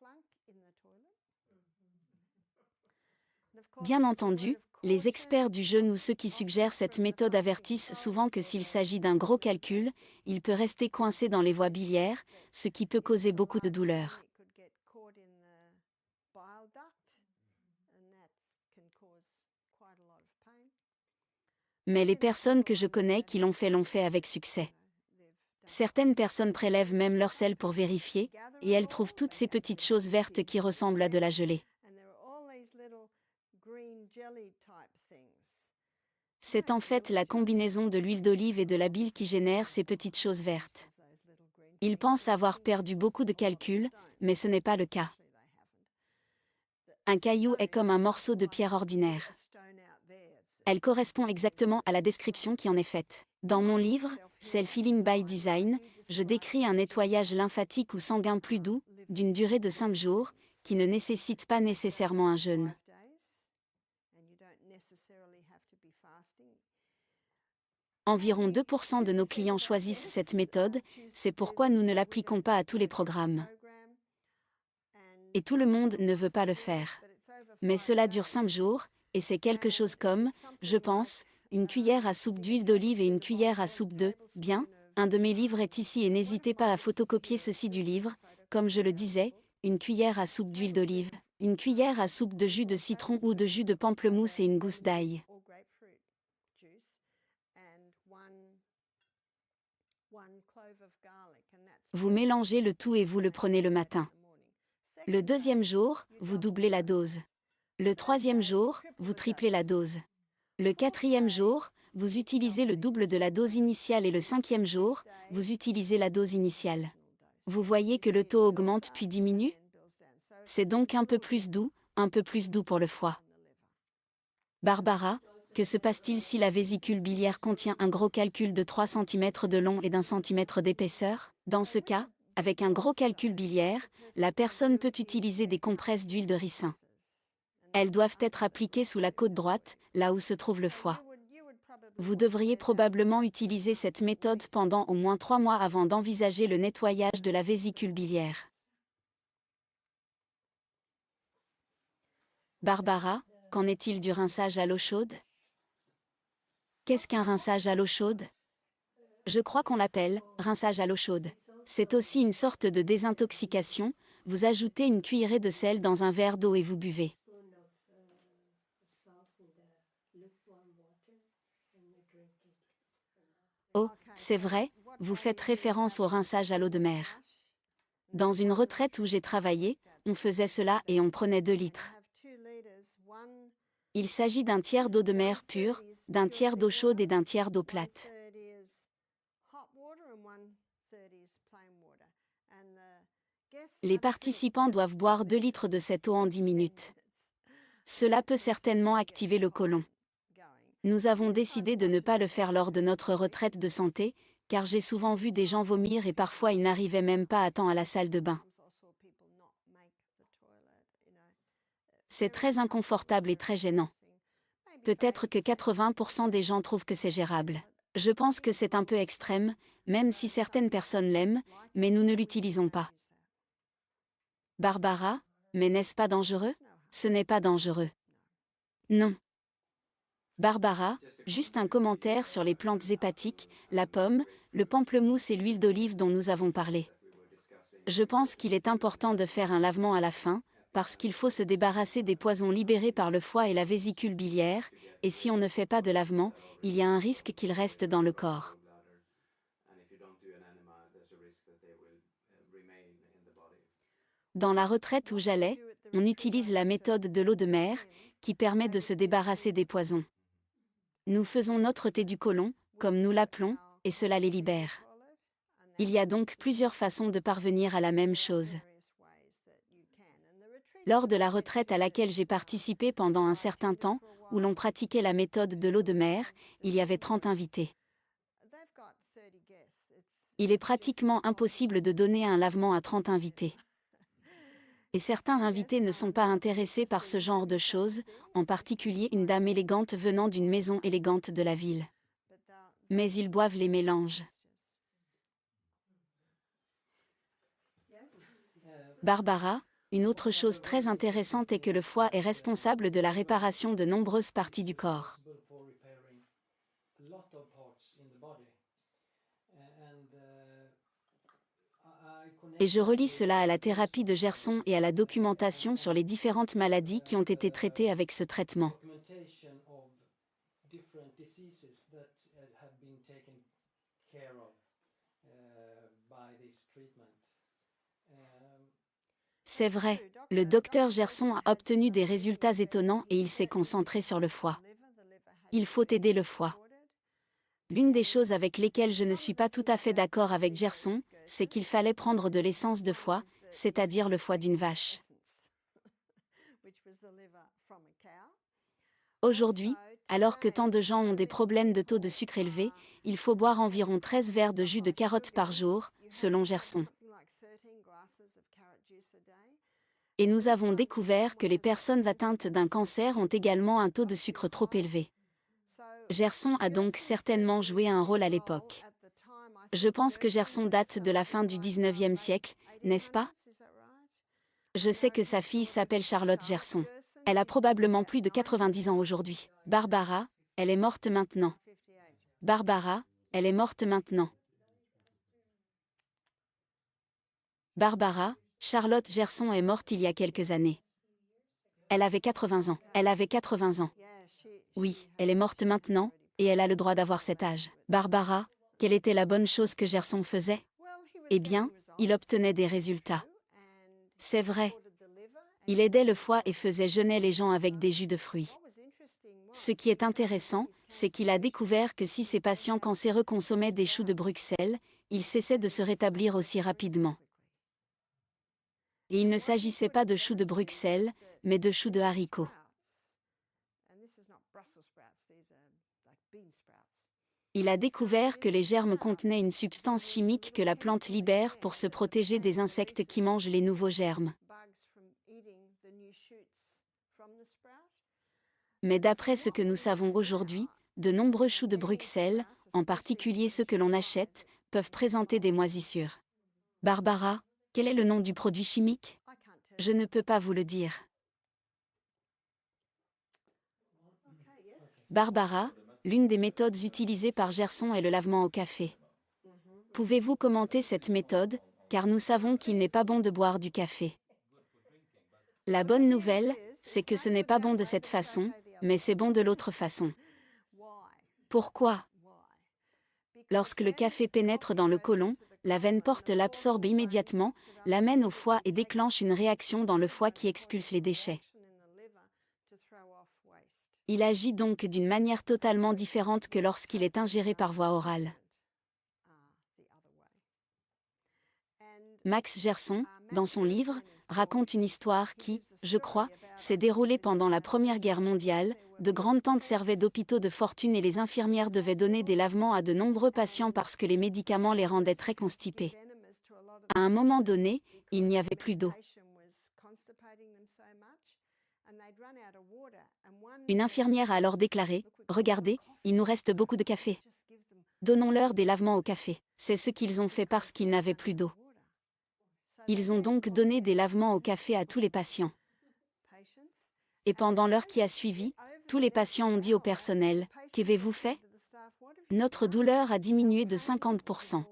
Bien entendu, les experts du jeûne ou ceux qui suggèrent cette méthode avertissent souvent que s'il s'agit d'un gros calcul, il peut rester coincé dans les voies biliaires, ce qui peut causer beaucoup de douleur. Mais les personnes que je connais qui l'ont fait avec succès. Certaines personnes prélèvent même leur sel pour vérifier, et elles trouvent toutes ces petites choses vertes qui ressemblent à de la gelée. C'est en fait la combinaison de l'huile d'olive et de la bile qui génère ces petites choses vertes. Ils pensent avoir perdu beaucoup de calculs, mais ce n'est pas le cas. Un caillou est comme un morceau de pierre ordinaire. Elle correspond exactement à la description qui en est faite. Dans mon livre, Self-Healing by Design, je décris un nettoyage lymphatique ou sanguin plus doux, d'une durée de 5 jours, qui ne nécessite pas nécessairement un jeûne. Environ 2% de nos clients choisissent cette méthode, c'est pourquoi nous ne l'appliquons pas à tous les programmes. Et tout le monde ne veut pas le faire. Mais cela dure 5 jours, et c'est quelque chose comme, je pense, une cuillère à soupe d'huile d'olive et une cuillère à soupe de, bien, un de mes livres est ici et n'hésitez pas à photocopier ceci du livre, comme je le disais, une cuillère à soupe d'huile d'olive, une cuillère à soupe de jus de citron ou de jus de pamplemousse et une gousse d'ail. Vous mélangez le tout et vous le prenez le matin. Le deuxième jour, vous doublez la dose. Le troisième jour, vous triplez la dose. Le quatrième jour, vous utilisez le double de la dose initiale et le cinquième jour, vous utilisez la dose initiale. Vous voyez que le taux augmente puis diminue? C'est donc un peu plus doux pour le foie. Barbara, que se passe-t-il si la vésicule biliaire contient un gros calcul de 3 cm de long et d'1 cm d'épaisseur? Dans ce cas, avec un gros calcul biliaire, la personne peut utiliser des compresses d'huile de ricin. Elles doivent être appliquées sous la côte droite, là où se trouve le foie. Vous devriez probablement utiliser cette méthode pendant au moins 3 mois avant d'envisager le nettoyage de la vésicule biliaire. Barbara, qu'en est-il du rinçage à l'eau chaude? Qu'est-ce qu'un rinçage à l'eau chaude? Je crois qu'on l'appelle rinçage à l'eau chaude. C'est aussi une sorte de désintoxication, vous ajoutez une cuillerée de sel dans un verre d'eau et vous buvez. Oh, c'est vrai, vous faites référence au rinçage à l'eau de mer. Dans une retraite où j'ai travaillé, on faisait cela et on prenait 2 litres. Il s'agit d'un tiers d'eau de mer pure, d'un tiers d'eau chaude et d'un tiers d'eau plate. Les participants doivent boire 2 litres de cette eau en 10 minutes. Cela peut certainement activer le côlon. Nous avons décidé de ne pas le faire lors de notre retraite de santé, car j'ai souvent vu des gens vomir et parfois ils n'arrivaient même pas à temps à la salle de bain. C'est très inconfortable et très gênant. Peut-être que 80% des gens trouvent que c'est gérable. Je pense que c'est un peu extrême, même si certaines personnes l'aiment, mais nous ne l'utilisons pas. Barbara, mais n'est-ce pas dangereux? Ce n'est pas dangereux. Non. Barbara, juste un commentaire sur les plantes hépatiques, la pomme, le pamplemousse et l'huile d'olive dont nous avons parlé. Je pense qu'il est important de faire un lavement à la fin, parce qu'il faut se débarrasser des poisons libérés par le foie et la vésicule biliaire, et si on ne fait pas de lavement, il y a un risque qu'ils restent dans le corps. Dans la retraite où j'allais, on utilise la méthode de l'eau de mer, qui permet de se débarrasser des poisons. Nous faisons notre thé du côlon, comme nous l'appelons, et cela les libère. Il y a donc plusieurs façons de parvenir à la même chose. Lors de la retraite à laquelle j'ai participé pendant un certain temps, où l'on pratiquait la méthode de l'eau de mer, il y avait 30 invités. Il est pratiquement impossible de donner un lavement à 30 invités. Et certains invités ne sont pas intéressés par ce genre de choses, en particulier une dame élégante venant d'une maison élégante de la ville. Mais ils boivent les mélanges. Barbara, Une autre chose très intéressante est que le foie est responsable de la réparation de nombreuses parties du corps. Et je relie cela à la thérapie de Gerson et à la documentation sur les différentes maladies qui ont été traitées avec ce traitement. C'est vrai, le docteur Gerson a obtenu des résultats étonnants et il s'est concentré sur le foie. Il faut aider le foie. L'une des choses avec lesquelles je ne suis pas tout à fait d'accord avec Gerson, c'est qu'il fallait prendre de l'essence de foie, c'est-à-dire le foie d'une vache. Aujourd'hui, alors que tant de gens ont des problèmes de taux de sucre élevé, il faut boire environ 13 verres de jus de carotte par jour, selon Gerson. Et nous avons découvert que les personnes atteintes d'un cancer ont également un taux de sucre trop élevé. Gerson a donc certainement joué un rôle à l'époque. Je pense que Gerson date de la fin du 19e siècle, n'est-ce pas? Je sais que sa fille s'appelle Charlotte Gerson. Elle a probablement plus de 90 ans aujourd'hui. Barbara, elle est morte maintenant. Barbara, elle est morte maintenant. Barbara, Charlotte Gerson est morte il y a quelques années. Elle avait 80 ans. Elle avait 80 ans. Oui, elle est morte maintenant, et elle a le droit d'avoir cet âge. Barbara, quelle était la bonne chose que Gerson faisait? Eh bien, il obtenait des résultats. C'est vrai. Il aidait le foie et faisait jeûner les gens avec des jus de fruits. Ce qui est intéressant, c'est qu'il a découvert que si ses patients cancéreux consommaient des choux de Bruxelles, ils cessaient de se rétablir aussi rapidement. Et il ne s'agissait pas de choux de Bruxelles, mais de choux de haricots. Il a découvert que les germes contenaient une substance chimique que la plante libère pour se protéger des insectes qui mangent les nouveaux germes. Mais d'après ce que nous savons aujourd'hui, de nombreux choux de Bruxelles, en particulier ceux que l'on achète, peuvent présenter des moisissures. Barbara, quel est le nom du produit chimique? Je ne peux pas vous le dire. Barbara, l'une des méthodes utilisées par Gerson est le lavement au café. Pouvez-vous commenter cette méthode, car nous savons qu'il n'est pas bon de boire du café. La bonne nouvelle, c'est que ce n'est pas bon de cette façon, mais c'est bon de l'autre façon. Pourquoi? Lorsque le café pénètre dans le côlon, la veine porte l'absorbe immédiatement, l'amène au foie et déclenche une réaction dans le foie qui expulse les déchets. Il agit donc d'une manière totalement différente que lorsqu'il est ingéré par voie orale. Max Gerson, dans son livre, raconte une histoire qui, je crois, s'est déroulée pendant la Première Guerre mondiale. De grandes tentes servaient d'hôpitaux de fortune et les infirmières devaient donner des lavements à de nombreux patients parce que les médicaments les rendaient très constipés. À un moment donné, il n'y avait plus d'eau. Une infirmière a alors déclaré « Regardez, il nous reste beaucoup de café. Donnons-leur des lavements au café. » C'est ce qu'ils ont fait parce qu'ils n'avaient plus d'eau. Ils ont donc donné des lavements au café à tous les patients. Et pendant l'heure qui a suivi, tous les patients ont dit au personnel « Qu'avez-vous fait ? Notre douleur a diminué de 50%. »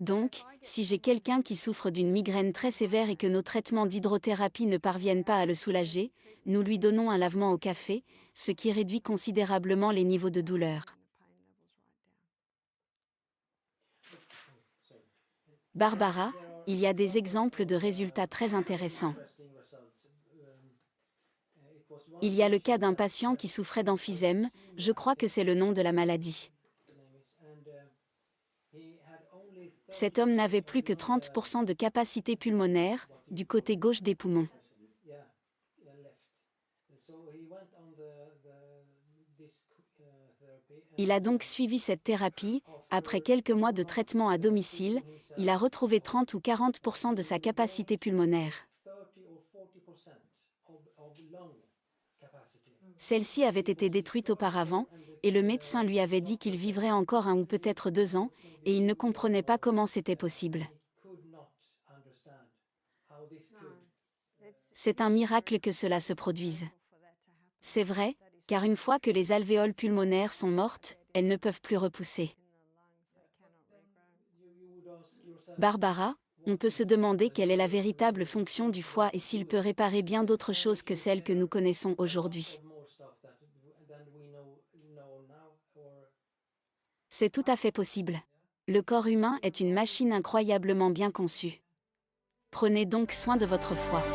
Donc, si j'ai quelqu'un qui souffre d'une migraine très sévère et que nos traitements d'hydrothérapie ne parviennent pas à le soulager, nous lui donnons un lavement au café, ce qui réduit considérablement les niveaux de douleur. Barbara, il y a des exemples de résultats très intéressants. Il y a le cas d'un patient qui souffrait d'emphysème, je crois que c'est le nom de la maladie. Cet homme n'avait plus que 30% de capacité pulmonaire, du côté gauche des poumons. Il a donc suivi cette thérapie. Après quelques mois de traitement à domicile, il a retrouvé 30 ou 40% de sa capacité pulmonaire. Celle-ci avait été détruite auparavant, et le médecin lui avait dit qu'il vivrait encore 1 ou peut-être 2 ans, et il ne comprenait pas comment c'était possible. C'est un miracle que cela se produise. C'est vrai, car une fois que les alvéoles pulmonaires sont mortes, elles ne peuvent plus repousser. Barbara, on peut se demander quelle est la véritable fonction du foie et s'il peut réparer bien d'autres choses que celles que nous connaissons aujourd'hui. C'est tout à fait possible. Le corps humain est une machine incroyablement bien conçue. Prenez donc soin de votre foie.